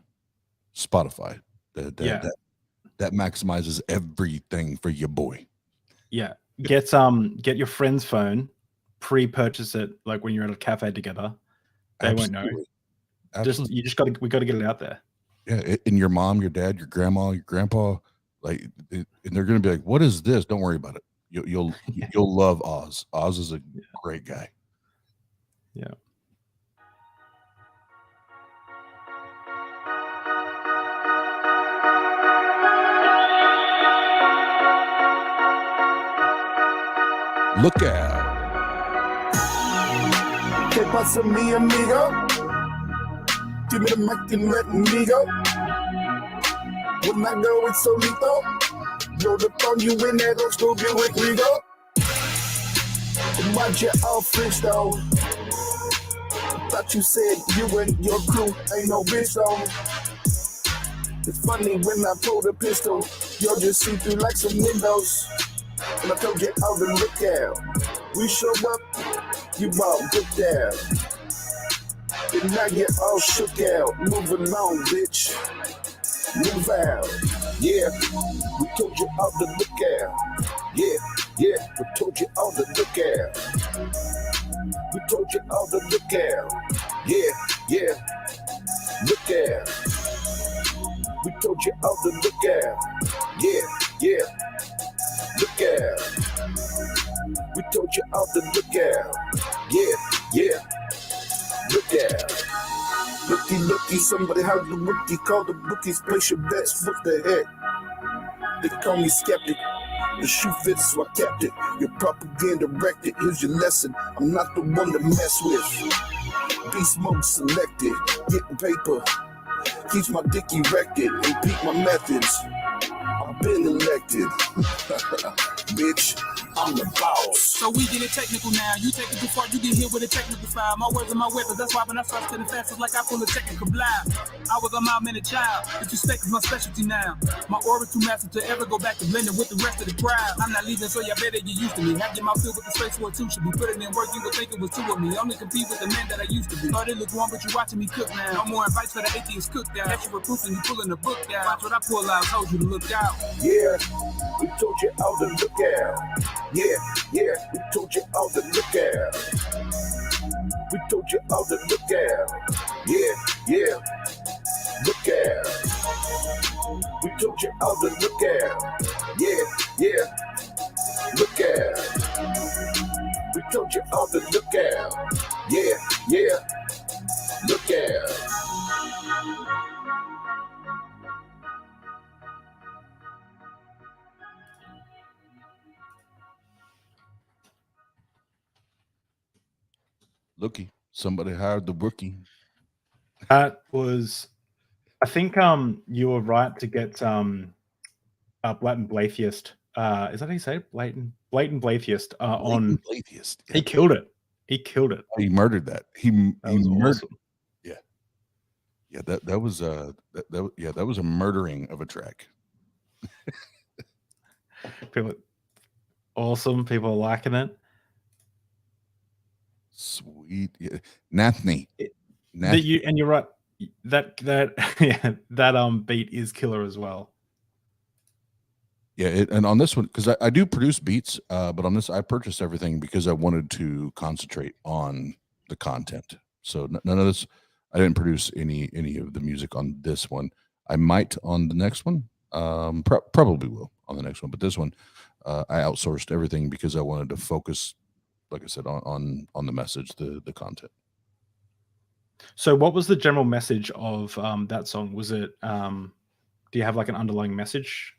Spotify. That maximizes everything for your boy. Yeah. Get your friend's phone, pre-purchase it like when you're at a cafe together. They won't know. Absolutely. We got to get it out there. Yeah, and your mom, your dad, your grandma, your grandpa, and they're gonna be like, "What is this?" Don't worry about it. You'll love Oz. Oz is a great guy. Yeah. Look out. Que pasa, mi amigo? Give me the mic and let me go. When I go, it's so lethal. Load up on you in that old school Buick Regal. Why'd you all French though? I thought you said you and your crew ain't no bitch though. It's funny when I pull the pistol, you'll just see through like some windows. And I told you all to look out. We show up, you all good down. And now you all shook out. Move along, bitch. Move out. Yeah, we told you all to look out. Yeah, we told you all to look out. We told you all to look out. Yeah, look out. We told you all to look out. Yeah, look out. We told you all to look out. Yeah, look out. Look looky, somebody heard the rookie, call the bookies, place your bets, what the heck? They call me skeptic. The shoe fits, so I kept it. Your propaganda wrecked it. Here's your lesson. I'm not the one to mess with. Beast mode selected. Getting paper. Keeps my dick erected. And peak my methods. I've been elected. Bitch, I'm the boss. So we get it technical now. You take it too far, you get hit with a technical file. My words are my weapons. That's why when I start to the fast, it's like I pull a technical blind. I was a mom-minute child. Disrespect is my specialty now. My aura's too massive to ever go back to blending with the rest of the crowd. I'm not leaving, so y'all better get used to me. Have your mouth filled with the space for a two. Should be putting in work, you would think it was two of me. Only compete with the man that I used to be. Thought it looked wrong, but you watching me cook now. No more invites for the atheist cook down. Extra proof and you pulling the book down. Watch what I pull out, told you to look out. Yeah, we told you all to look out. Yeah, we told you all to look out. We told you all to look out. Yeah, look out. We told you all to look out. Yeah, look out. We told you all to look out. Yeah, look out. Looky, somebody hired the rookie. That was, I think you were right to get Blatant Blatheist. Is that how you say it? Blatant Blatheist on. Atheist. He killed it. He killed it. He murdered that. He was murdered. awesome. Yeah, that was that was a murdering of a track. People, awesome. People are liking it. Sweet, yeah. Nathany. And you're right. That yeah, that beat is killer as well. Yeah, and on this one, because I do produce beats, but on this I purchased everything because I wanted to concentrate on the content. So none of this, I didn't produce any of the music on this one. I might on the next one. Probably will on the next one, but this one I outsourced everything because I wanted to focus, like I said, on the message, the content. So what was the general message of that song? Was it do you have like an underlying message?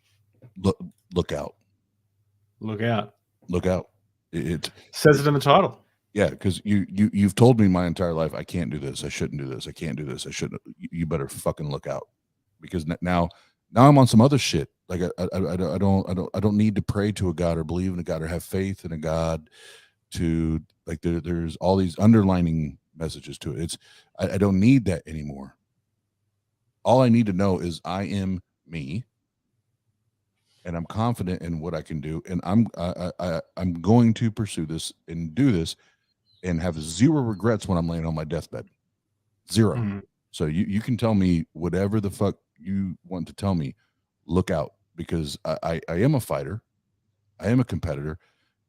Look out. Look out. Look out. It says it in the title. Yeah, because you've told me my entire life I can't do this, I shouldn't do this, I can't do this, I shouldn't. You better fucking look out, because now I'm on some other shit. Like I don't need to pray to a God or believe in a God or have faith in a God to, like, there's all these underlining messages to it. I don't need that anymore. All I need to know is I am me, and I'm confident in what I can do, and I'm going to pursue this and do this and have zero regrets when I'm laying on my deathbed. Zero. Mm-hmm. So you can tell me whatever the fuck you want to tell me. Look out, because I am a fighter. I am a competitor.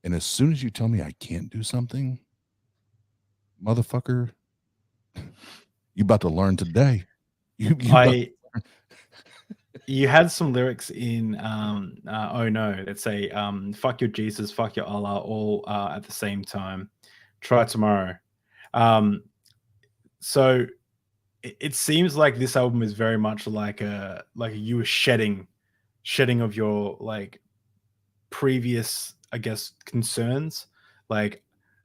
And as soon as you tell me I can't do something, motherfucker, you about to learn today. You had some lyrics in Oh No that say fuck your Jesus, fuck your Allah, all at the same time. Try tomorrow. So it seems like this album is very much like you were shedding of your like previous, I guess, concerns. Like,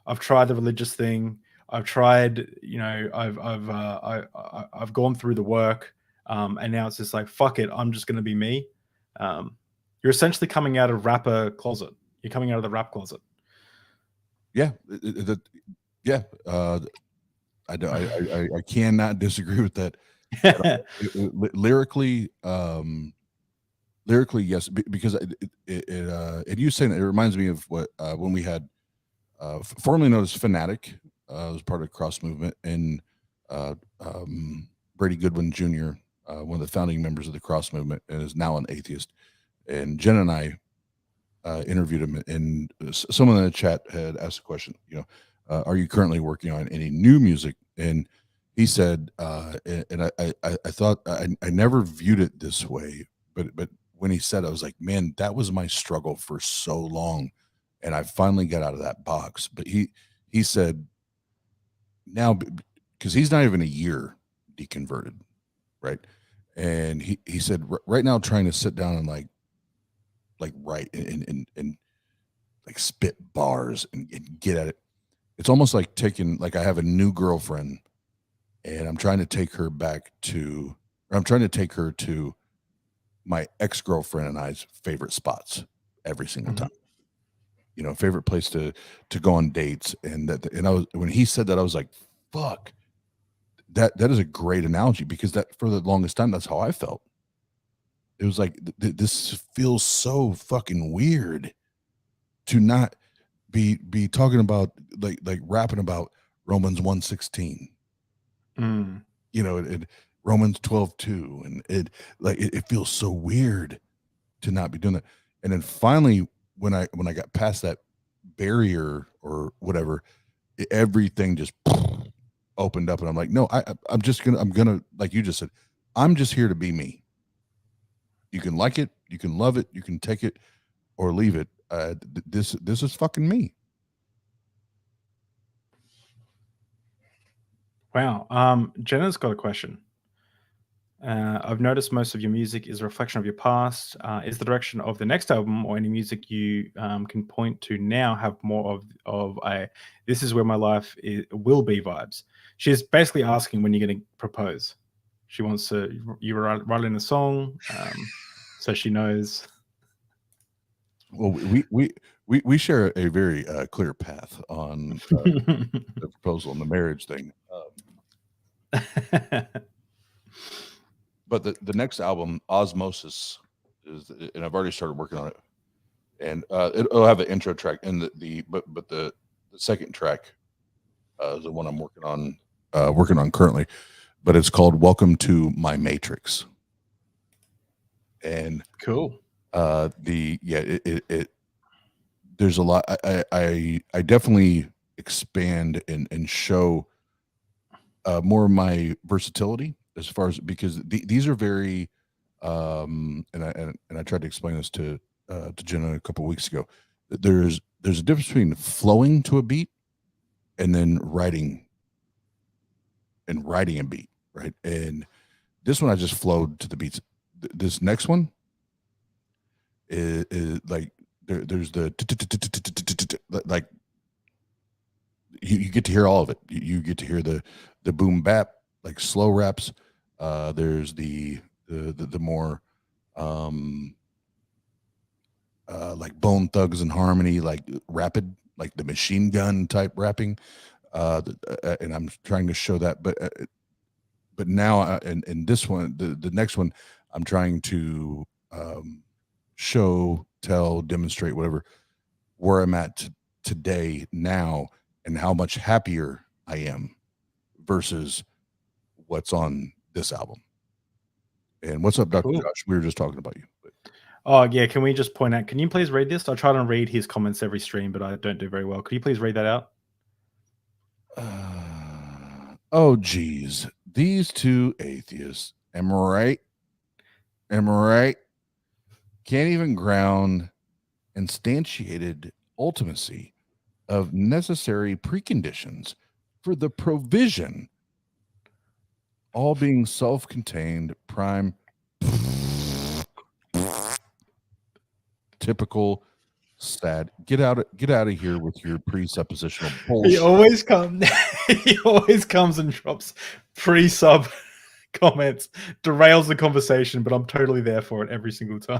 I've tried the religious thing. I've tried, I've gone through the work, and now it's just like, fuck it, I'm just going to be me. You're essentially coming out of rapper closet. You're coming out of the rap closet. Yeah, I cannot disagree with that. Lyrically, yes, because it you saying it reminds me of what when we had formerly known as Fanatic, was part of Cross Movement, and Brady Goodwin Jr., one of the founding members of the Cross Movement, and is now an atheist. And Jen and I interviewed him, and someone in the chat had asked a question, are you currently working on any new music? And he said, and I thought I never viewed it this way, but when he said, I was like, man, that was my struggle for so long, and I finally got out of that box. But he said, now, because he's not even a year deconverted, right? And he said right now trying to sit down and like write and like spit bars and get at it. It's almost like taking, like, I have a new girlfriend and I'm trying to take her to my ex-girlfriend and I's favorite spots every single time. You know, favorite place to go on dates. And I was, when he said that, I was like, fuck, that is a great analogy, because that, for the longest time, that's how I felt. It was like, this feels so fucking weird to not be talking about like rapping about Romans 1:16. You know, Romans 12:2, and it feels so weird to not be doing that. And then finally, when I got past that barrier or whatever, everything just opened up, and I'm like, no, I'm gonna, like you just said, I'm just here to be me. You can like it, you can love it, you can take it or leave it. This is fucking me. Wow. Jenna's got a question. I've noticed most of your music is a reflection of your past. Is the direction of the next album or any music you can point to now have more of a "this is where my life will be" vibes? She's basically asking when you're going to propose. She wants you write in a song, so she knows. Well, we share a very clear path on the proposal and the marriage thing. But the next album, Osmosis, and I've already started working on it, and it'll have an intro track, and the second track is the one I'm working on currently, but it's called "Welcome to My Matrix." And cool. There's a lot. I definitely expand and show more of my versatility, as far as, because these are very and I tried to explain this to Jenna a couple of weeks ago. There's a difference between flowing to a beat and then writing a beat, right? And this one I just flowed to the beats. This next one is like there's the like you get to hear all of it. You get to hear the boom bap, like slow raps. There's the more like Bone Thugs and Harmony, like rapid, like the machine gun type rapping. And I'm trying to show that, but now in this one, the next one, I'm trying to show, tell, demonstrate, whatever, where I'm at today now, and how much happier I am versus what's on this album. And what's up, Dr. Cool. Josh? We were just talking about you. Oh yeah, can we just point out? Can you please read this? I try to read his comments every stream, but I don't do very well. Could you please read that out? Oh geez, these two atheists. Am I right? Am I right? Can't even ground instantiated ultimacy of necessary preconditions for the provision, all being self-contained, prime, typical, sad. Get out of here with your presuppositional bullshit. He always comes and drops pre-sub comments, derails the conversation, but I'm totally there for it every single time.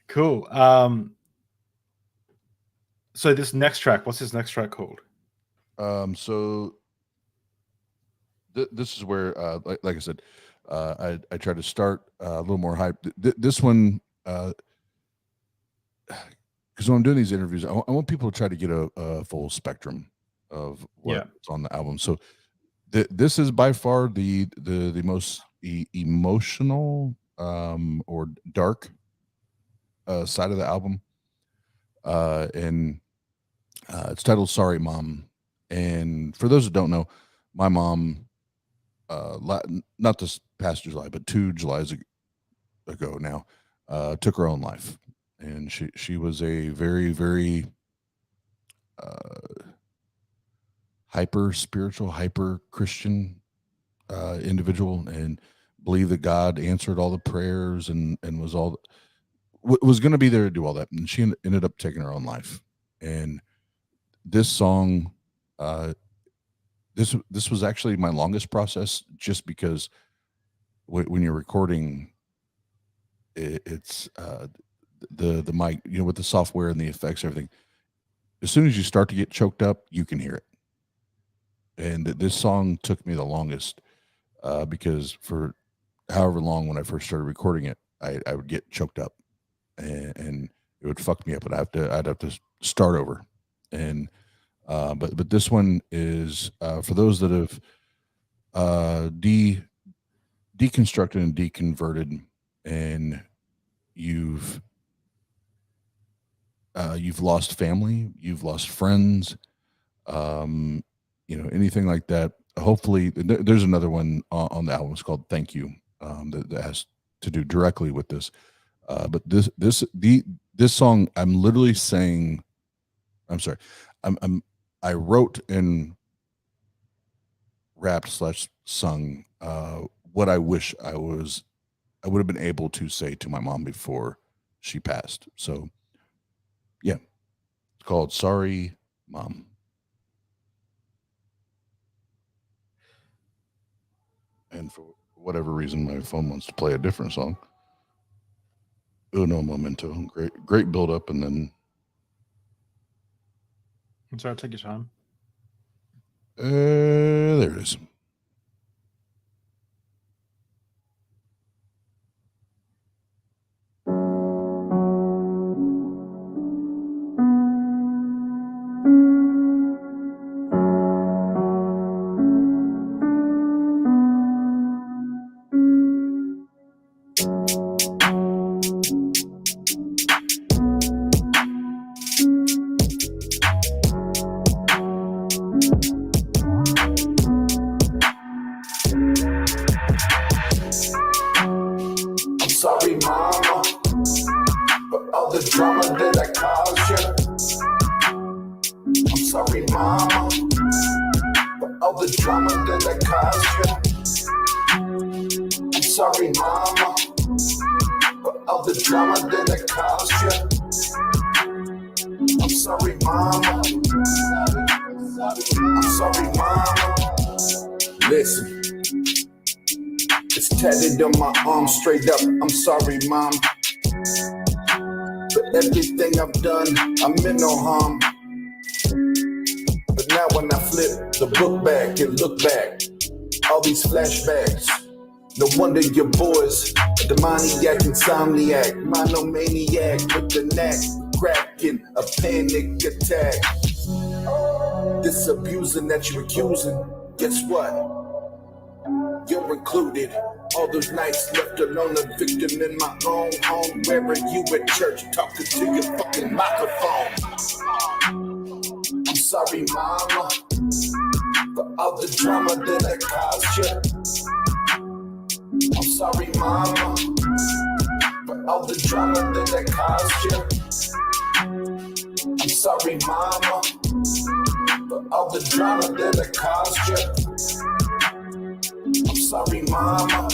Cool. So this next track, what's this next track called? So this is where, like I said, I try to start a little more hype. This one, because when I'm doing these interviews, I want people to try to get a full spectrum of what's on the album. So this is by far the most emotional or dark side of the album, and it's titled "Sorry, Mom." And for those that don't know, my mom, not this past July, but 2 Julys ago now, took her own life. and she was a very, very hyper spiritual, hyper Christian individual, and believed that God answered all the prayers and was was going to be there to do all that. And she ended up taking her own life. And this song, this was actually my longest process, just because when you're recording, it's the mic, with the software and the effects, everything. As soon as you start to get choked up, you can hear it. And this song took me the longest because for however long, when I first started recording it, I would get choked up, and it would fuck me up, and I'd have to start over. And but this one is for those that have deconstructed and deconverted, and you've lost family, you've lost friends, anything like that. Hopefully, there's another one on the album. It's called "Thank You," that has to do directly with this. But this song, I'm literally saying, I'm sorry, I wrote and rapped / sung what I wish I would have been able to say to my mom before she passed. So yeah, it's called "Sorry, Mom." And for whatever reason, my phone wants to play a different song. Uno momento. Great build up, and then. I'm sorry, take your time. There it is. Sorry, mama, for all the drama that I caused you. I'm sorry, mama, for all the drama that I caused you. I'm sorry, mama, for all the drama that I caused you. I'm sorry, mama. I'm sorry, mama. Listen. It's tatted on my arm, straight up. I'm sorry, mom. For everything I've done, I meant no harm. But now when I flip the book back and look back, all these flashbacks, no wonder your boy's a demoniac, insomniac, monomaniac with the knack, cracking a panic attack. This abusing that you're accusing, guess what? You're included. All those nights left alone, a victim in my own home. Wherever you at church, talking to your fucking microphone. I'm sorry, mama, for all the drama that I caused you. I'm sorry, mama, for all the drama that I caused you. I'm sorry, mama, for all the drama that I caused you. I'm sorry, mama.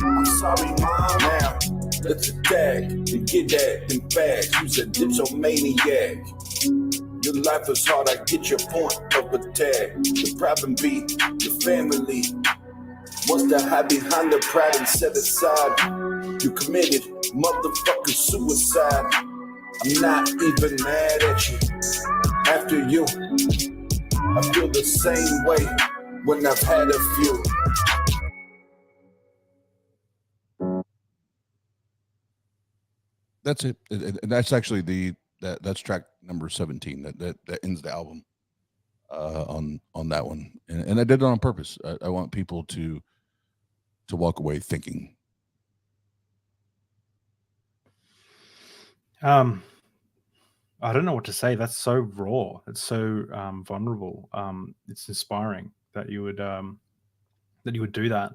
I'm sorry, mama. Now, let's attack and get that in fast. You's a dipsomaniac. Your life is hard, I get your point of attack. The problem be your family. Wants to hide behind the pride and set aside. You committed motherfucking suicide. I'm not even mad at you. After you, I feel the same way. When I've had a few. That's it. And that's actually that's track number 17 that ends the album on that one. And I did it on purpose. I want people to walk away thinking. I don't know what to say. That's so raw. It's so vulnerable. It's inspiring that you would do that.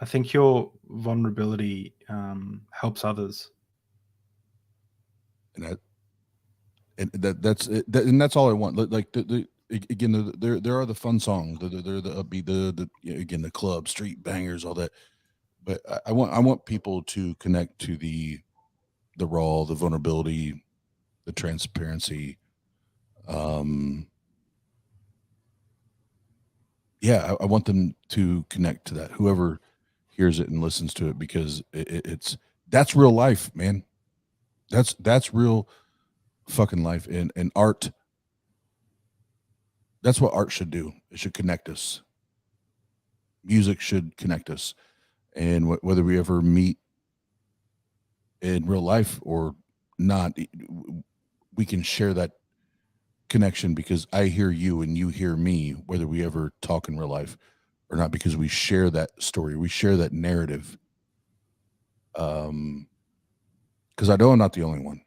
I think your vulnerability helps others. And that's it. And that's all I want. Like again, there are the fun songs, there are the upbeat, again, the club street bangers, all that. But I want people to connect to the raw, the vulnerability, the transparency. Yeah, I want them to connect to that. Whoever hears it and listens to it, because that's real life, man. That's real fucking life. And art, that's what art should do. It should connect us. Music should connect us. And whether we ever meet in real life or not, we can share that connection, because I hear you and you hear me, whether we ever talk in real life or not, because we share that story, we share that narrative. Because I know I'm not the only one,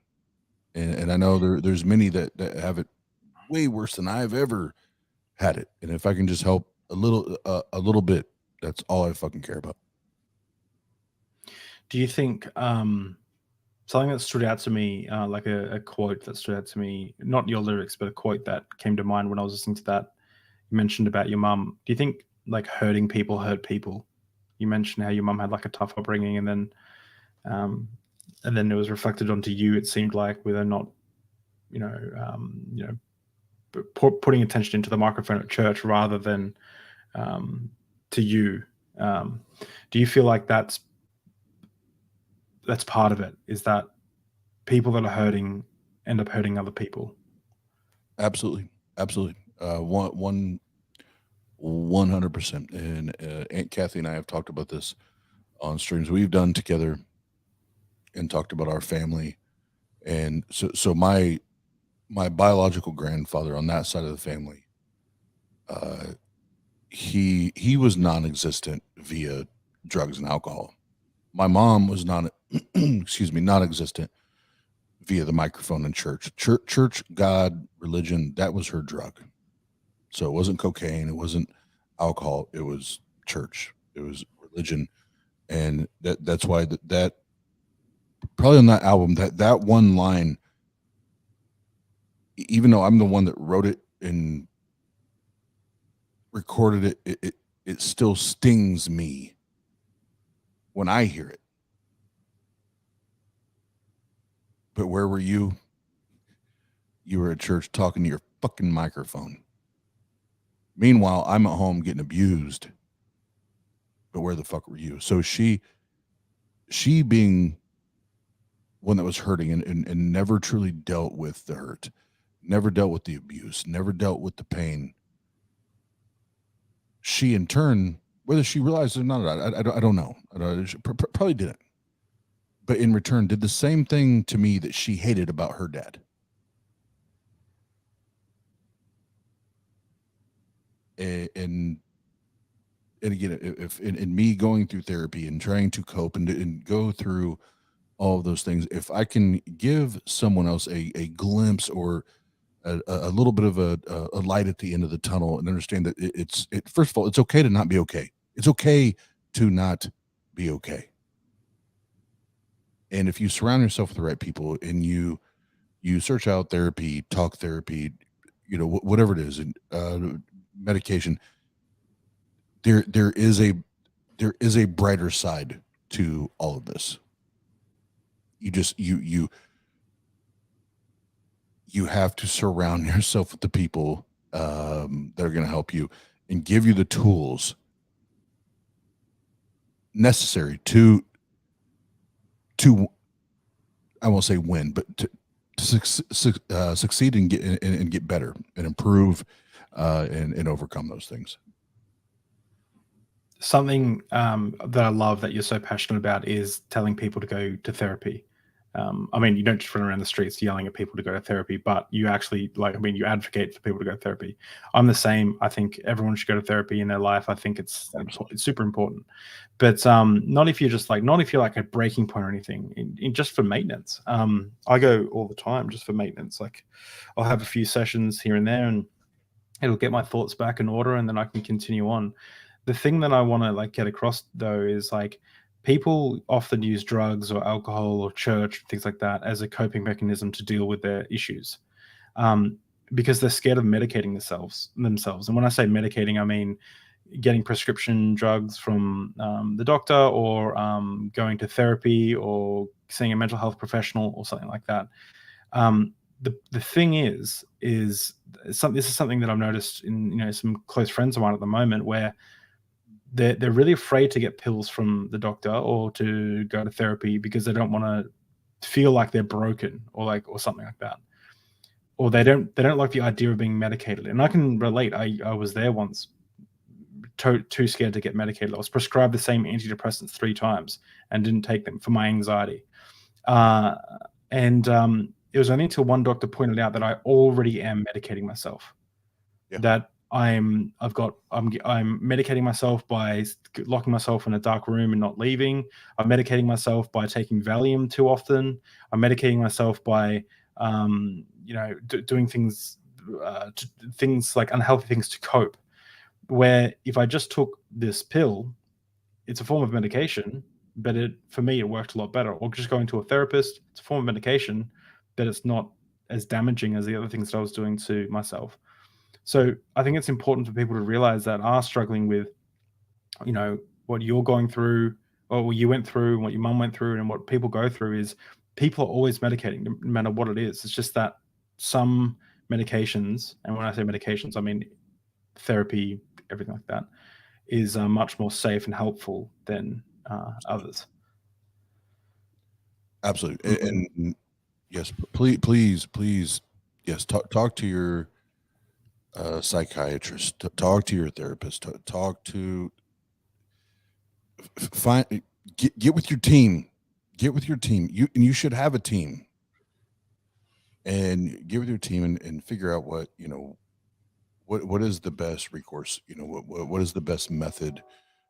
and I know there's many that have it way worse than I've ever had it. And if I can just help a little bit, that's all I fucking care about. Do you think something that stood out to me, like a quote that stood out to me, not your lyrics, but a quote that came to mind when I was listening to that, you mentioned about your mum. Do you think like hurting people hurt people? You mentioned how your mum had like a tough upbringing, and then it was reflected onto you. It seemed like, with her not, putting attention into the microphone at church rather than to you. Do you feel like that's part of it? Is that people that are hurting end up hurting other people? Absolutely. 100%. And Aunt Kathy and I have talked about this on streams we've done together, and talked about our family. And so my biological grandfather on that side of the family, he was non-existent via drugs and alcohol. My mom was non-existent via the microphone in church, God, religion. That was her drug. So it wasn't cocaine, it wasn't alcohol, it was church, it was religion. And that's why that probably on that album, that one line, even though I'm the one that wrote it and recorded it, it still stings me when I hear it. But where were you? You were at church talking to your fucking microphone. Meanwhile, I'm at home getting abused. But where the fuck were you? So she being one that was hurting and never truly dealt with the hurt, never dealt with the abuse, never dealt with the pain. She, in turn, whether she realized it or not, I don't know. She probably didn't. But in return, did the same thing to me that she hated about her dad. And again, if in me going through therapy and trying to cope and go through all of those things, if I can give someone else a glimpse or a little bit of a light at the end of the tunnel, and understand that first of all, it's okay to not be okay. It's okay to not be okay. And if you surround yourself with the right people, and you search out therapy, talk therapy, whatever it is, and medication, there is a brighter side to all of this. You have to surround yourself with the people that are going to help you and give you the tools necessary to I won't say win, but to succeed and get better and improve and overcome those things. Something that I love that you're so passionate about is telling people to go to therapy. I mean, you don't just run around the streets yelling at people to go to therapy, but you actually you advocate for people to go to therapy. I'm the same. I think everyone should go to therapy in their life. I think it's super important, but not if you're like at breaking point or anything, just for maintenance. I go all the time just for maintenance. Like, I'll have a few sessions here and there, and it'll get my thoughts back in order, and then I can continue on. the thing that I want to like get across though is like people often use drugs or alcohol or church, things like that, as a coping mechanism to deal with their issues, because they're scared of medicating themselves. And when I say medicating, I mean getting prescription drugs from the doctor, or going to therapy, or seeing a mental health professional or something like that. The thing is this is something that I've noticed in some close friends of mine at the moment, where they're really afraid to get pills from the doctor or to go to therapy because they don't want to feel like they're broken or something like that, or they don't like the idea of being medicated. And I can relate. I was there once, too scared to get medicated. I was prescribed the same antidepressants 3 times and didn't take them for my anxiety. It was only until one doctor pointed out that I already am medicating myself. Yeah. That I'm medicating myself by locking myself in a dark room and not leaving. I'm medicating myself by taking Valium too often. I'm medicating myself by doing things like unhealthy things to cope. Where if I just took this pill, it's a form of medication, but for me it worked a lot better. Or just going to a therapist, it's a form of medication, but it's not as damaging as the other things that I was doing to myself. So I think it's important for people to realize that are struggling with, what you're going through, or what you went through, and what your mum went through, and what people go through is people are always medicating, no matter what it is. It's just that some medications, and when I say medications, I mean therapy, everything like that, is much more safe and helpful than others. Absolutely. And yes, please, yes, talk to your psychiatrist, talk to your therapist, talk to get with your team, you should have a team, and get with your team and figure out what is the best recourse, what is the best method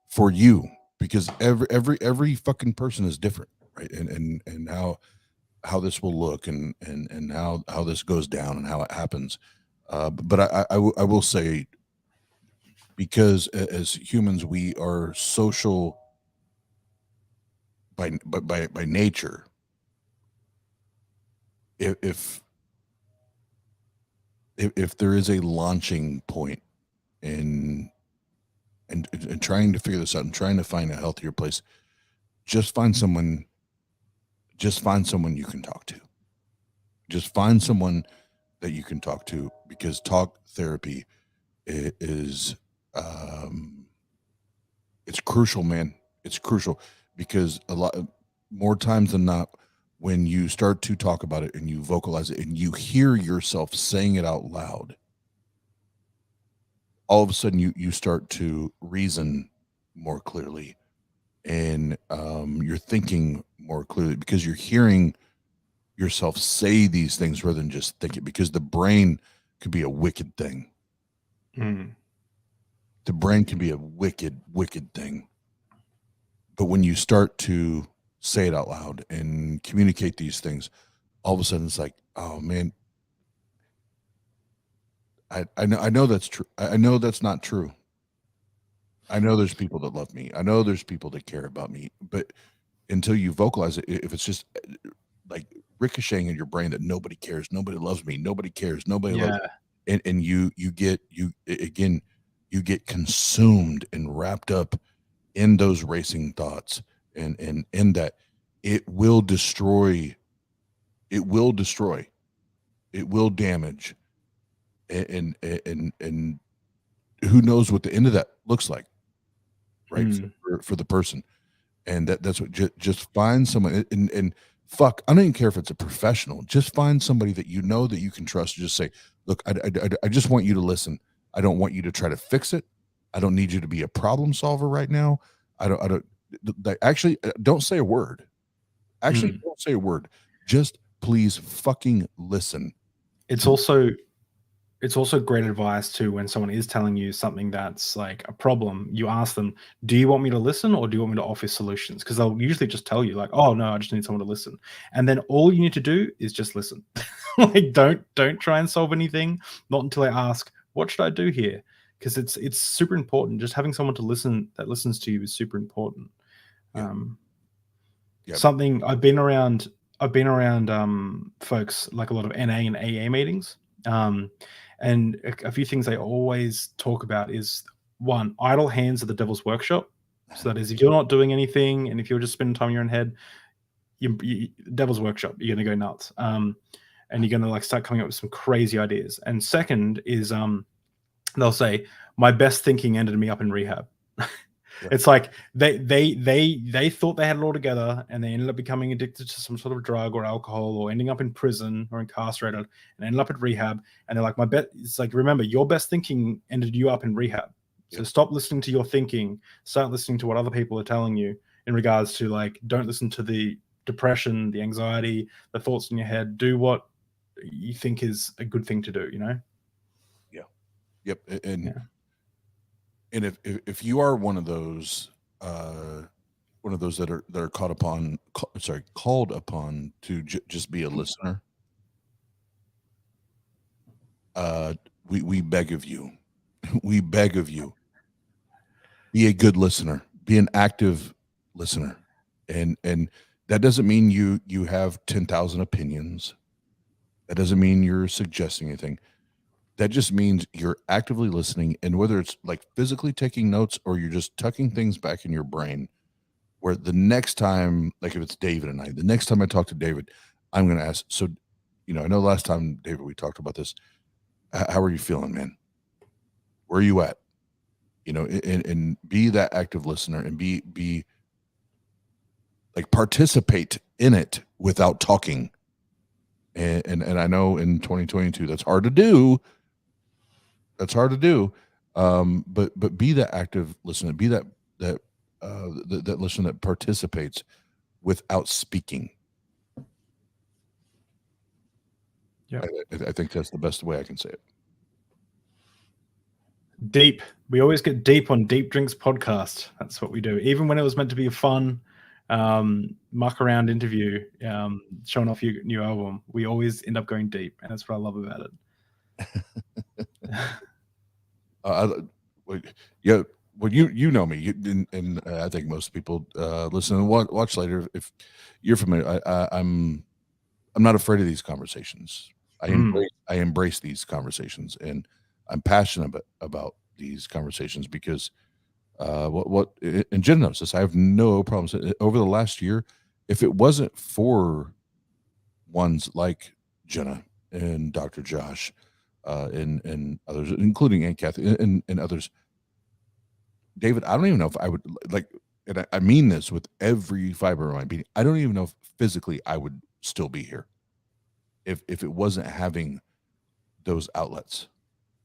for you, because every fucking person is different, right? And how this will look, and how this goes down, and how it happens. But I will say, because as humans we are social by nature. If there is a launching point in and trying to figure this out and trying to find a healthier place, just find someone you can talk to. Just find someone that you can talk to, because talk therapy is it's crucial, man. It's crucial, because a lot more times than not, when you start to talk about it and you vocalize it and you hear yourself saying it out loud, all of a sudden you start to reason more clearly, and you're thinking more clearly, because you're hearing yourself say these things rather than just think it, because the brain could be a wicked thing. The brain can be a wicked thing. But when you start to say it out loud and communicate these things, all of a sudden it's like, oh man, I know that's true. I know that's not true. I know there's people that love me. I know there's people that care about me. But until you vocalize it, if it's just like ricocheting in your brain that nobody cares, nobody loves me, nobody cares, nobody loves me, and you get consumed and wrapped up in those racing thoughts, and in that, it will destroy, it will damage, and who knows what the end of that looks like, right? For the person. And that's what, just find someone, and fuck, I don't even care if it's a professional. Just find somebody that you know that you can trust. Just say, look, I just want you to listen. I don't want you to try to fix it. I don't need you to be a problem solver right now. Actually, don't say a word. Don't say a word. Just please fucking listen. It's also great advice too, when someone is telling you something that's like a problem, you ask them, do you want me to listen, or do you want me to offer solutions? Because they'll usually just tell you like, oh no, I just need someone to listen. And then all you need to do is just listen. Like don't try and solve anything, not until I ask, what should I do here? because it's super important. Just having someone to listens to you is super important. Yeah. Yep. Something I've been around folks like a lot of NA and AA meetings, and a few things they always talk about is, one, idle hands are the devil's workshop. So that is, if you're not doing anything and if you're just spending time in your own head, you devil's workshop, you're gonna go nuts, and you're gonna like start coming up with some crazy ideas. And second is they'll say, my best thinking ended me up in rehab. Yep. It's like they thought they had it all together, and they ended up becoming addicted to some sort of drug or alcohol, or ending up in prison or incarcerated, and ended up at rehab. And they're like, it's like, remember, your best thinking ended you up in rehab. So Yep. stop listening to your thinking, start listening to what other people are telling you in regards to, like, don't listen to the depression, the anxiety, the thoughts in your head. Do what you think is a good thing to do, you know? Yep. And Yeah. and if you are one of those that are called upon to just be a listener, we beg of you, we beg of you, be a good listener, be an active listener. And that doesn't mean you have 10,000 opinions. That doesn't mean you're suggesting anything. That just means you're actively listening, and whether it's like physically taking notes or you're just tucking things back in your brain, where the next time, like if it's David and I, the next time I talk to David, I'm going to ask, so, I know last time, David, we talked about this. How are you feeling, man? Where are you at? And be that active listener, and be like, participate in it without talking. And I know in 2022, that's hard to do. But be that active listener, be that listener that participates without speaking. Yeah. I think that's the best way I can say it. Deep. We always get deep on Deep Drinks podcast. That's what we do. Even when it was meant to be a fun muck around interview, showing off your new album, we always end up going deep, and that's what I love about it. Yeah, well, you know me, and I think most people listen and watch later, if you're familiar. I'm not afraid of these conversations. I embrace these conversations, and I'm passionate about these conversations because and Jen knows this. I have no problems over the last year. If it wasn't for ones like Jenna and Dr. Josh, and others, including Aunt Kathy and others, David, I don't even know if I would, like, and I mean this with every fiber of my being, I don't even know if physically I would still be here if it wasn't having those outlets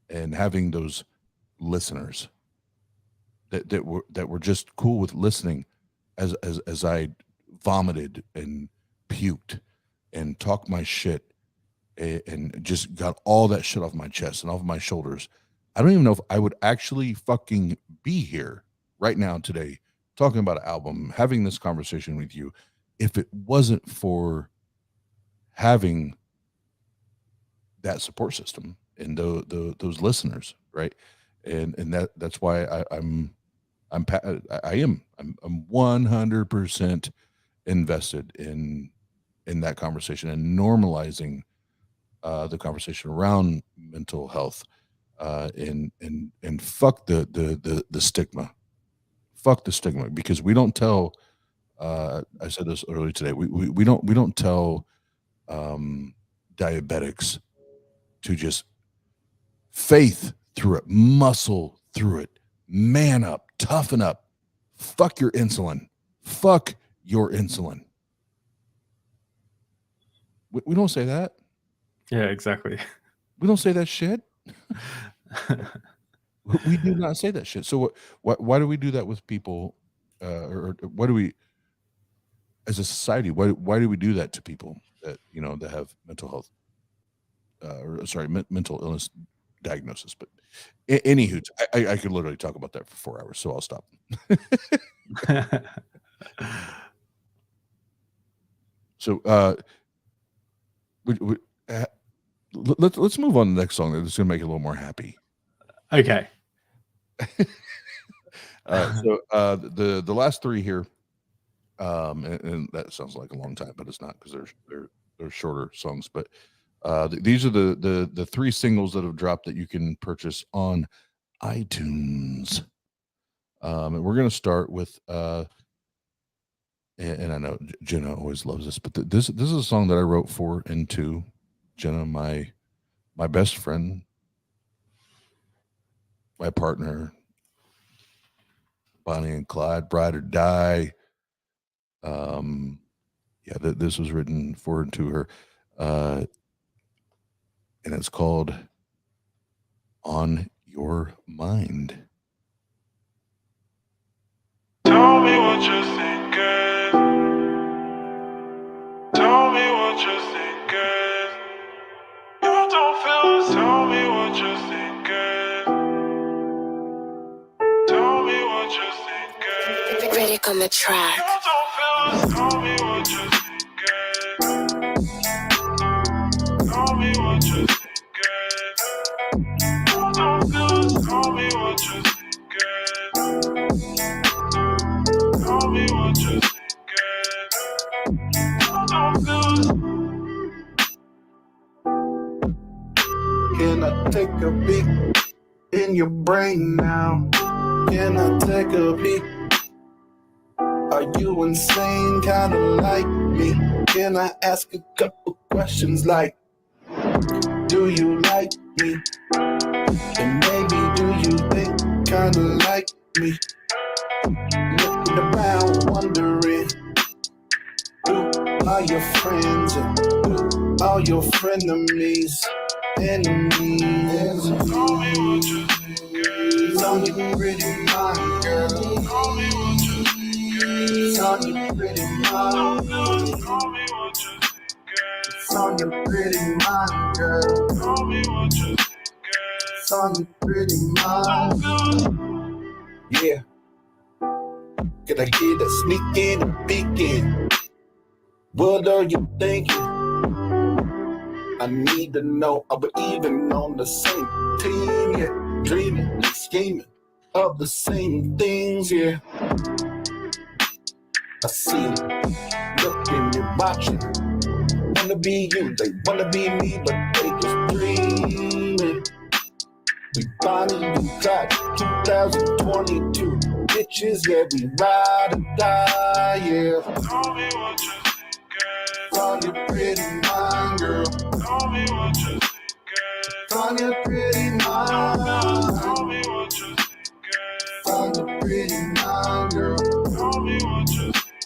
and having those listeners that were just cool with listening as I vomited and puked and talked my shit and just got all that shit off my chest and off my shoulders. I don't even know if I would actually fucking be here right now today talking about an album, having this conversation with you, if it wasn't for having that support system and those listeners, right? And that's why I'm 100% invested in that conversation and normalizing the conversation around mental health, and fuck the stigma. Fuck the stigma, because we don't tell. I said this earlier today. We don't tell diabetics to just faith through it, muscle through it, man up, toughen up, fuck your insulin, fuck your insulin. We don't say that. Yeah, exactly. We don't say that shit. We do not say that shit. So why do we do that with people? Or why do we, as a society, why do we do that to people that, that have mental health, mental illness diagnosis? But anywho, I could literally talk about that for 4 hours, so I'll stop. So let's move on to the next song that's going to make it a little more happy. Okay. So the last three here, and that sounds like a long time, but it's not, because they're shorter songs. But these are the three singles that have dropped that you can purchase on iTunes. And we're gonna start with and I know Jenna always loves this, but this is a song that I wrote for and to Jenna, my best friend, my partner, Bonnie and Clyde, Bride or Die. Yeah, this was written for and to her, and it's called "On Your Mind." Tell me what you're thinking. Tell me what you're thinking. You don't feel it. Tell me what you're thinking. Tell me what you're thinking. Critic on the track. You don't feel it. Tell me what you're thinking. Tell me what you're thinking. You don't feel it. Tell me what you're thinking. Tell me what you're thinking. You don't feel it. Can I take a peek in your brain now? Can I take a peek? Are you insane, kinda like me? Can I ask a couple questions like, do you like me? And maybe do you think kinda like me? Looking around wondering, who are your friends and who are your frenemies? Enemies. Tell me what you're thinking. It's on your pretty mind, girl. Tell me what you're thinking. It's on your pretty mind. Tell me what you're thinking. It's on your pretty mind, girl. Tell me what you're thinking. It's on your pretty mind. Yeah. Can I get a sneak in and peek in? What are you thinking? I need to know, are we even on the same team? Yeah, dreaming and scheming of the same things, yeah. I see them looking and watching. Wanna be you, they wanna be me, but they just dreaming. We Bonnie and Clyde, 2022 bitches, yeah, we ride or die, yeah. Tell me what you're thinking. It's on your pretty mind, girl. Tell me what you're thinking. It's on your pretty mind. Tell me what you're thinking. It's on your pretty mind, girl. Tell me what you're thinking.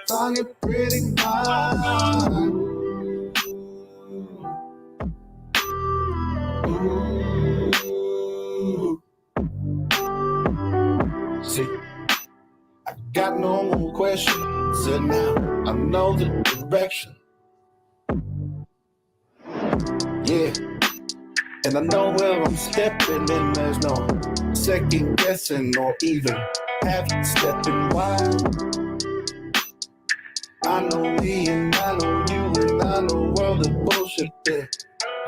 It's on your pretty mind. Ooh. See, I got no more questions, and now I know the direction. Yeah, and I know where I'm stepping, and there's no second guessing or even half stepping. Why? I know me and I know you and I know all the bullshit that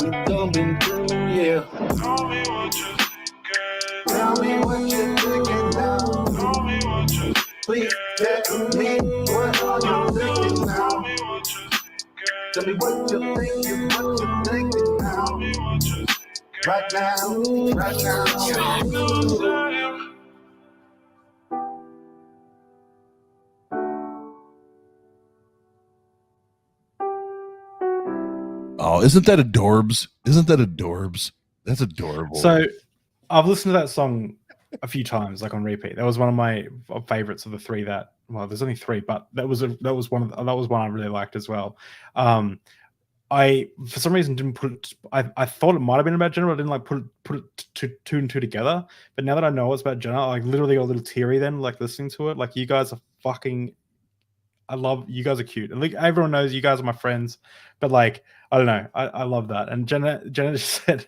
we done been through, yeah. Tell me what you're thinking. Tell me what you're thinking now. Tell me what you're thinking. Please tell me what are you thinking Tell now. me what you're thinking. Tell me what you're thinking now. Tell me what you're thinking. Right now, right now. Oh, isn't that adorbs? Isn't that adorbs? That's adorable. So I've listened to that song a few times, like on repeat. That was one of my favorites of the three that, well, there's only three, but that was one I really liked as well. I, for some reason, didn't put it, I thought it might have been about Jenna, but I didn't like put it two and two together. But now that I know it's about Jenna, I like literally got a little teary then, like listening to it. Like, you guys are fucking, I love, you guys are cute. And like, everyone knows you guys are my friends, but like, I don't know, I love that. And Jenna just said,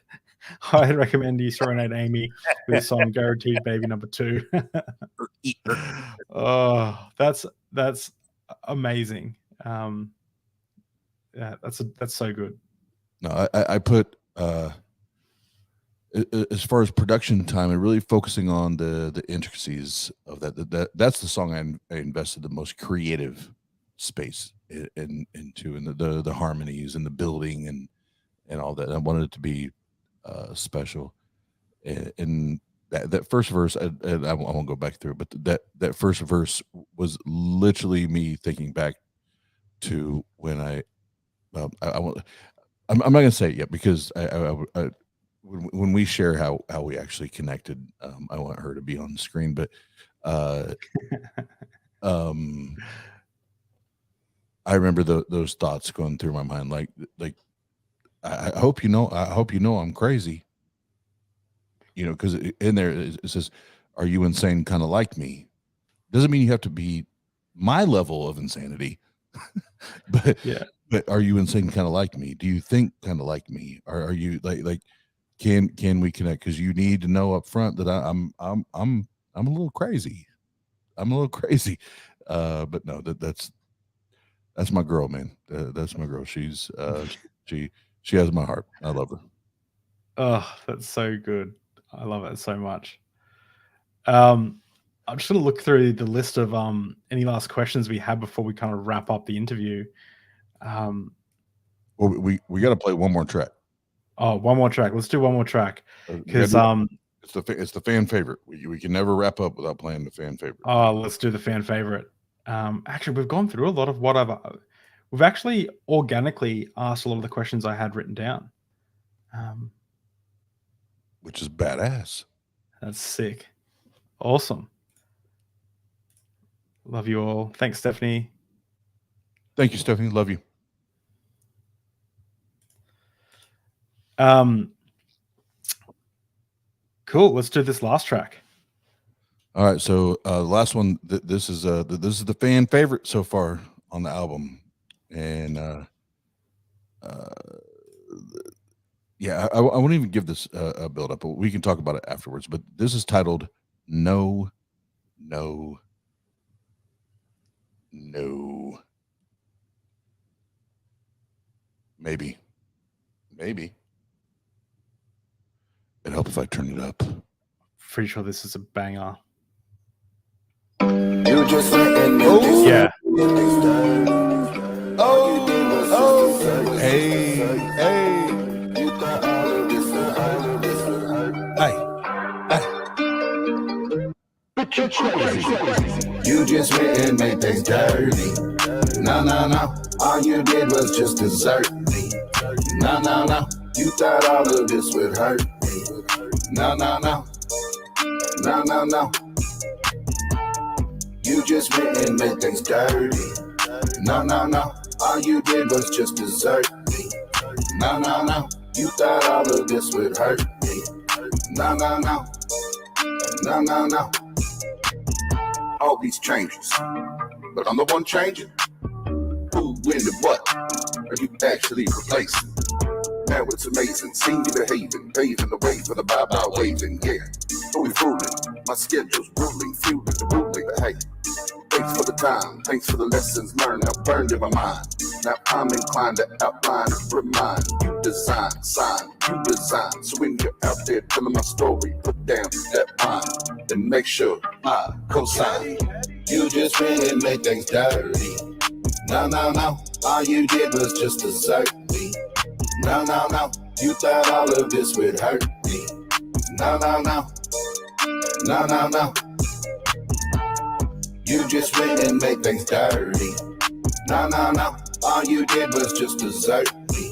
I recommend you serenade Amy with the song Guaranteed Baby Number 2. Oh, that's amazing. Yeah, that's so good. No, I put as far as production time and really focusing on the intricacies of that's the song I invested the most creative space into, and the harmonies and the building and all that. I wanted it to be special, and that first verse, and I won't go back through, but that first verse was literally me thinking back to when I'm not gonna say it yet, because when we share how we actually connected, I want her to be on the screen, but I remember those thoughts going through my mind, like I hope you know I'm crazy, because in there it says, "Are you insane? Kind of like me." Doesn't mean you have to be my level of insanity, but Yeah. But are you insane? Kind of like me? Do you think kind of like me? Or are you like? Can we connect? Because you need to know up front that I'm a little crazy. I'm a little crazy. But no, that's my girl, man. That's my girl. She's she has my heart. I love her. Oh, that's so good. I love it so much. I'm just gonna look through the list of any last questions we have before we kind of wrap up the interview. Well, we got to play one more track. Oh, one more track. Let's do one more track, because it's the fan favorite. We can never wrap up without playing the fan favorite. Oh, let's do the fan favorite. Actually, we've gone through a lot of what we've actually organically asked a lot of the questions I had written down, which is badass. That's sick. Awesome. Love you all. Thanks, Stephanie. Thank you, Stephanie. Love you. Cool. Let's do this last track. All right. So the last one, this is the fan favorite so far on the album, and yeah, I won't even give this a build up, but we can talk about it afterwards. But this is titled "No, No, No." Maybe. It'd help if I turn it up. Pretty sure this is a banger. You just went and Yeah. Hey. You just went and made things dirty. No. All you did was just desert me. No. You thought all of this would hurt me. No. You just went and made things dirty. No. All you did was just desert me. No. You thought all of this would hurt me. No. All these changes, but I'm the one changing. Who, when, and what are you actually replacing? Now it's amazing, seeing you behaving, paving the way for the bye-bye waving, yeah. Who we fooling? My schedule's ruling, fueling the ruling, but hey, thanks for the time, thanks for the lessons learned, now burned in my mind. Now I'm inclined to outline and remind you design, sign, you design. So when you're out there telling my story, put down that line and make sure I co-sign. You just went and made things dirty. No. All you did was just desert me. No. You thought all of this would hurt me. No. You just went and made things dirty. No. All you did was just desert me.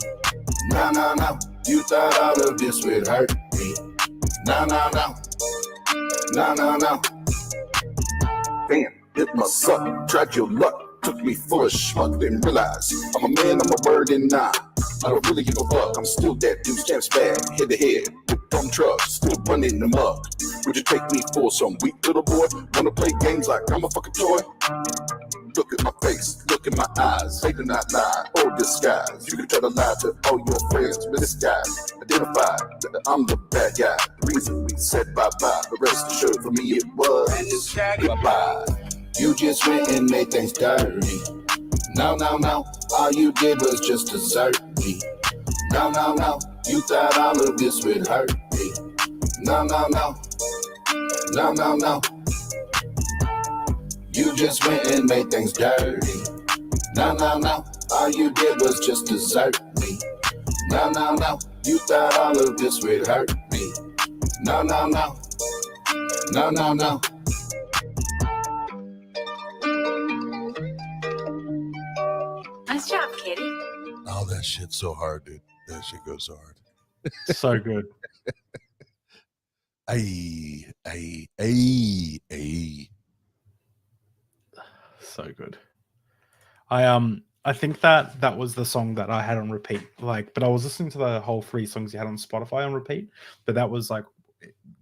No. You thought all of this would hurt me. No. Damn, it must suck. Tried your luck. Took me for a schmuck, didn't realize I'm a man, I'm a bird, and I don't really give a fuck. I'm still that dude, stamps bad, head to head with dumb trucks, still running them up. Would you take me for some weak little boy? Wanna play games like I'm a fucking toy? Look at my face, look at my eyes, they do not lie or disguise. You can try to lie to all your friends, but this guy identified that I'm the bad guy. The reason we said bye-bye, the rest assured for me it was goodbye. You just went and made things dirty. No. All you did was just desert me. No. You thought all of this would hurt me. No, no, no. No, no, no. You just went and made things dirty. No, no, no. All you did was just desert me. No, no, no. You thought all of this would hurt me. No, no, no. No, no, no. Nice job, Kitty. Oh, that shit's so hard, dude. That shit goes so hard. So good. Ay. So good. I think that was the song that I had on repeat. Like, but I was listening to the whole 3 songs you had on Spotify on repeat. But that was like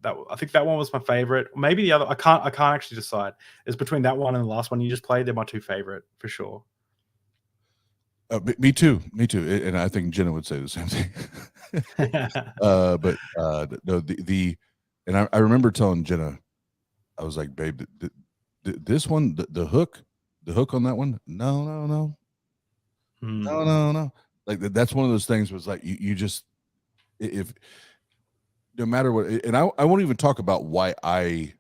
that. I think that one was my favorite. Maybe the other. I can't actually decide. It's between that one and the last one you just played. They're my 2 favorite for sure. Me too. And I think Jenna would say the same thing. But no, and I remember telling Jenna, I was like, babe, this one, the hook on that one, no. Like that's one of those things was like you just, if no matter what, and I won't even talk about why I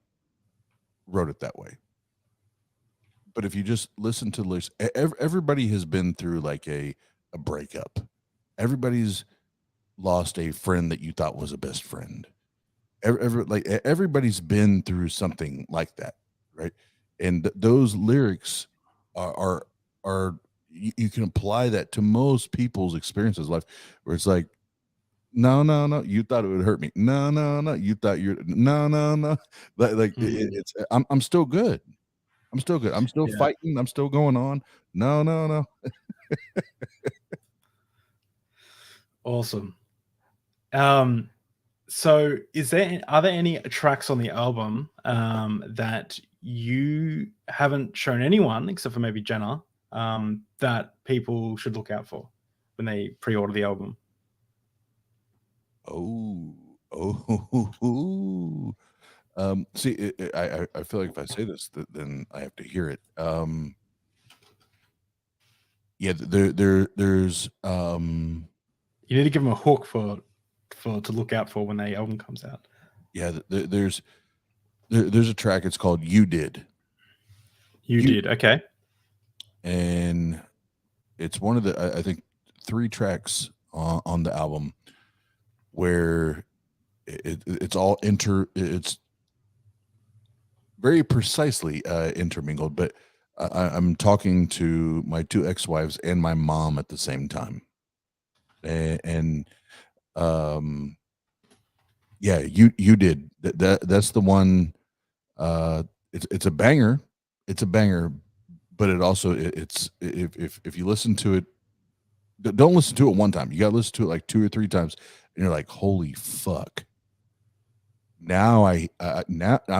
wrote it that way. But if you just listen to lyrics, everybody has been through like a breakup. Everybody's lost a friend that you thought was a best friend. Everybody's been through something like that, right? And those lyrics are you can apply that to most people's experiences in life, where it's like, no, you thought it would hurt me. No, you thought no. It's I'm still good. I'm still good. I'm still fighting. I'm still going on. No. Awesome. So are there any tracks on the album that you haven't shown anyone except for maybe Jenna that people should look out for when they pre-order the album? See, I feel like if I say this, then I have to hear it. There's you need to give them a hook for to look out for when the album comes out. Yeah, there's a track. It's called "You Did." You did, okay. And it's one of the I think 3 tracks on the album where it's all it's very precisely intermingled, but I'm talking to my 2 ex-wives and my mom at the same time. And you did that's the one. It's a banger. It's a banger, but it also it's if you listen to it, don't listen to it one time. You got to listen to it like 2 or 3 times, and you're like, holy fuck. Now I'm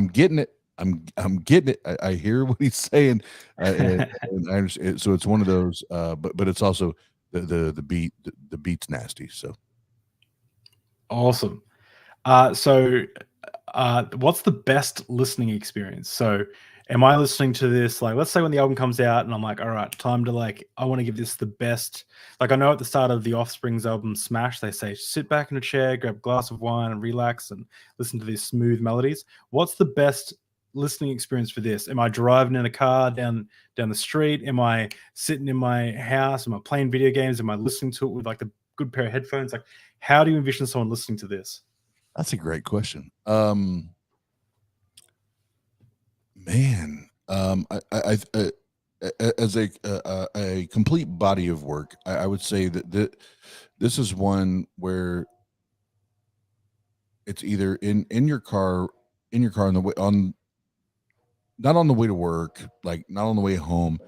getting it. I'm getting it. I hear what he's saying, and I understand. So it's one of those, but it's also the beat's nasty. So awesome. So what's the best listening experience? So am I listening to this, like, let's say when the album comes out and I'm like, all right, time to I want to give this the best. Like, I know at the start of the Offspring's album Smash, they say, sit back in a chair, grab a glass of wine and relax and listen to these smooth melodies. What's the best listening experience for this? Am I driving in a car down the street? Am I sitting in my house? Am I playing video games? Am I listening to it with like a good pair of headphones? Like, how do you envision someone listening to this? That's a great question. Man, I as a complete body of work, I would say that this is one where it's either in your car on the way not on the way to work, like not on the way home,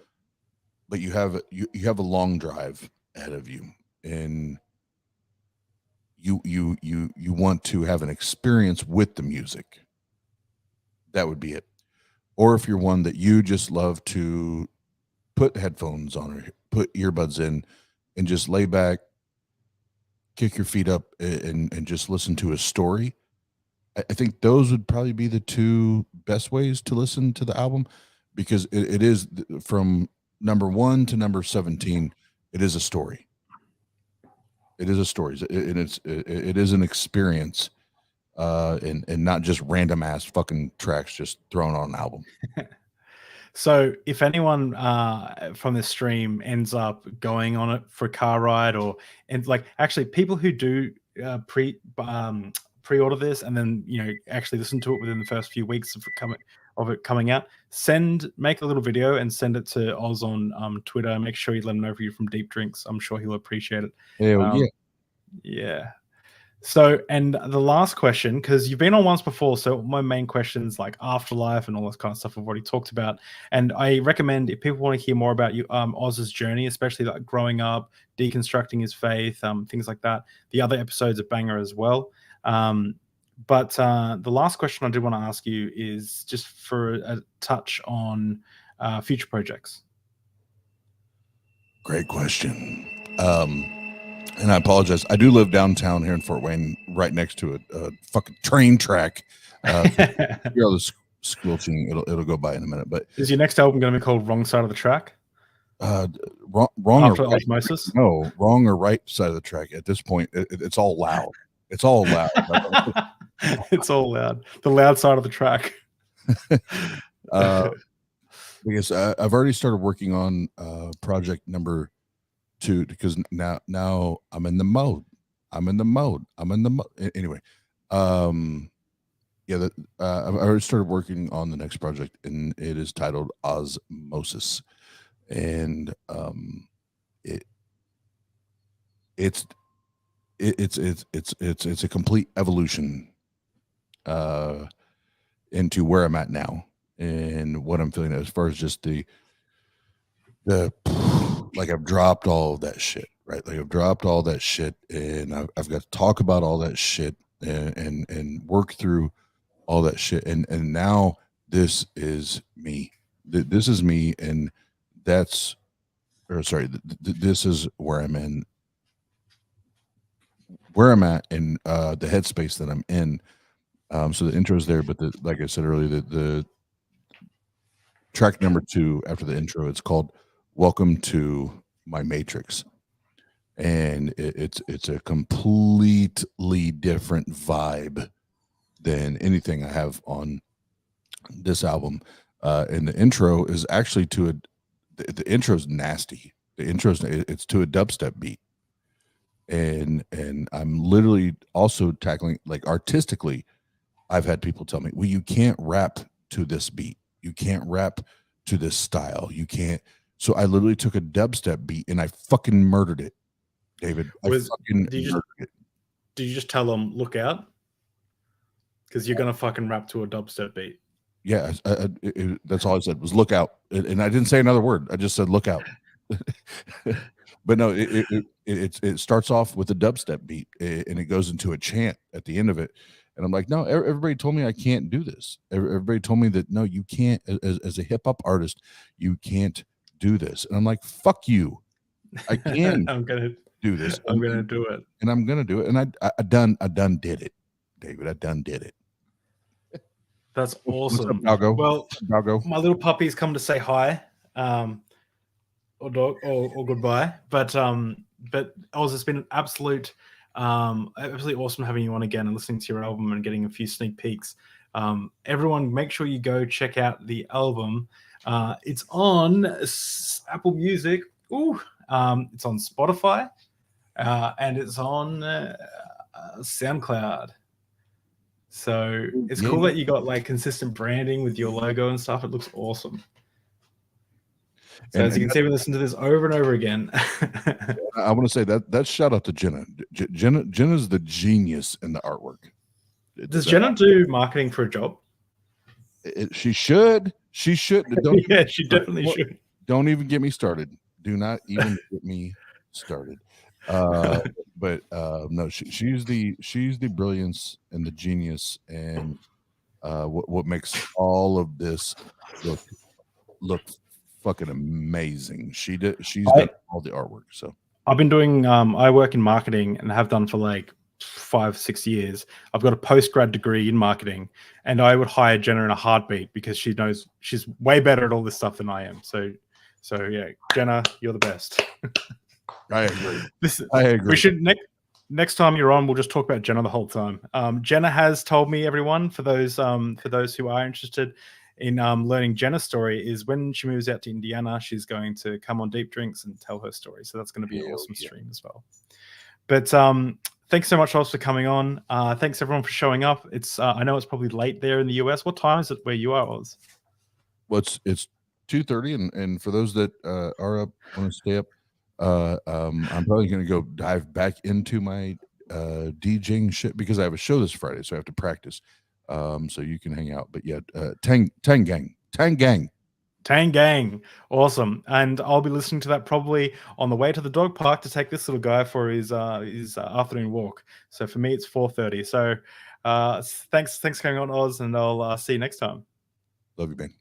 but you have a long drive ahead of you, and you want to have an experience with the music. That would be it. Or if you're one that you just love to put headphones on or put earbuds in and just lay back, kick your feet up and just listen to a story, I think those would probably be the 2 best ways to listen to the album, because it is from number 1 to number 17. It is a story. It is a story. It is an experience. and not just random ass fucking tracks just thrown on an album. So if anyone from this stream ends up going on it for a car ride, and like actually people who do pre-order this and then actually listen to it within the first few weeks of it coming out, make a little video and send it to Oz on Twitter. Make sure you let him know you're from Deep Drinks. I'm sure he'll appreciate it. Yeah. So, and the last question, because you've been on once before, so my main questions like afterlife and all this kind of stuff I've already talked about. And I recommend if people want to hear more about you, Oz's journey, especially like growing up, deconstructing his faith, things like that. The other episodes are banger as well. But the last question I do want to ask you is just for a touch on future projects. Great question. And I apologize. I do live downtown here in Fort Wayne, right next to a fucking train track. All the squelching, it'll go by in a minute. But is your next album going to be called "Wrong Side of the Track"? Wrong After or right? Osmosis? No, wrong or right side of the track. At this point, it's all loud. It's all loud. It's all loud. The loud side of the track. Because I've already started working on project number 2 because now I'm in the mode. Anyway, I've already started working on the next project, and it is titled Osmosis, and it's a complete evolution into where I'm at now and what I'm feeling as far as just the like I've dropped all of that shit, right? Like I've dropped all that shit, and I've got to talk about all that shit and work through all that shit, and now this is me. This is me, and this is where I'm in. Where I'm at in the headspace that I'm in. So the intro is there, but like I said earlier, the track number 2 after the intro, it's called "Welcome to My Matrix," and it's a completely different vibe than anything I have on this album. And the intro is actually the intro's nasty. It's to a dubstep beat. And I'm literally also tackling, like, artistically, I've had people tell me, well, you can't rap to this beat. You can't rap to this style. You can't. So I literally took a dubstep beat and I fucking murdered it, David. Did you just tell them, look out? Because you're going to fucking rap to a dubstep beat. Yeah, that's all I said was look out. And I didn't say another word. I just said look out. But no, it starts off with a dubstep beat and it goes into a chant at the end of it. And I'm like, no, everybody told me I can't do this. Everybody told me that, no, you can't, as a hip hop artist, you can't do this. And I'm like, fuck you. I can I'm going to do this. I'm going to do it. And I'm going to do it. And I done did it, David. I done did it. That's awesome. What's up, well, Doggo? My little puppy's come to say hi. Or dog or goodbye, but Oz, it's been an absolutely awesome having you on again and listening to your album and getting a few sneak peeks. Everyone, make sure you go check out the album. It's on Apple Music. It's on Spotify, and it's on SoundCloud. So it's cool that you got like consistent branding with your logo and stuff. It looks awesome. So as you can see, we listen to this over and over again. I want to say that shout out to Jenna. Jenna's the genius in the artwork. Does Jenna do marketing for a job? She should. She should. Yeah, she definitely should. Don't even get me started. Do not even get me started. But no, she's the brilliance and the genius and what makes all of this look fucking amazing. She's done all the artwork. So I've been doing I work in marketing and have done for like 5-6 years. I've got a post-grad degree in marketing, and I would hire Jenna in a heartbeat because she knows she's way better at all this stuff than I am. So yeah, Jenna, you're the best. I agree. I agree. We should next time you're on, we'll just talk about Jenna the whole time. Jenna has told me, everyone, for those who are interested in learning Jenna's story, is when she moves out to Indiana, she's going to come on Deep Drinks and tell her story. So that's going to be an awesome stream as well. But thanks so much, Oz, for coming on. Thanks everyone for showing up. It's I know it's probably late there in the US. What time is it where you are, Oz? Well, it's 2:30, and for those that are up, want to stay up, I'm probably going to go dive back into my DJing shit because I have a show this Friday, so I have to practice. So you can hang out. But yeah, Tang Gang. Awesome. And I'll be listening to that probably on the way to the dog park to take this little guy for his afternoon walk. So for me, it's 4:30. So thanks for coming on, Oz, and I'll see you next time. Love you, man.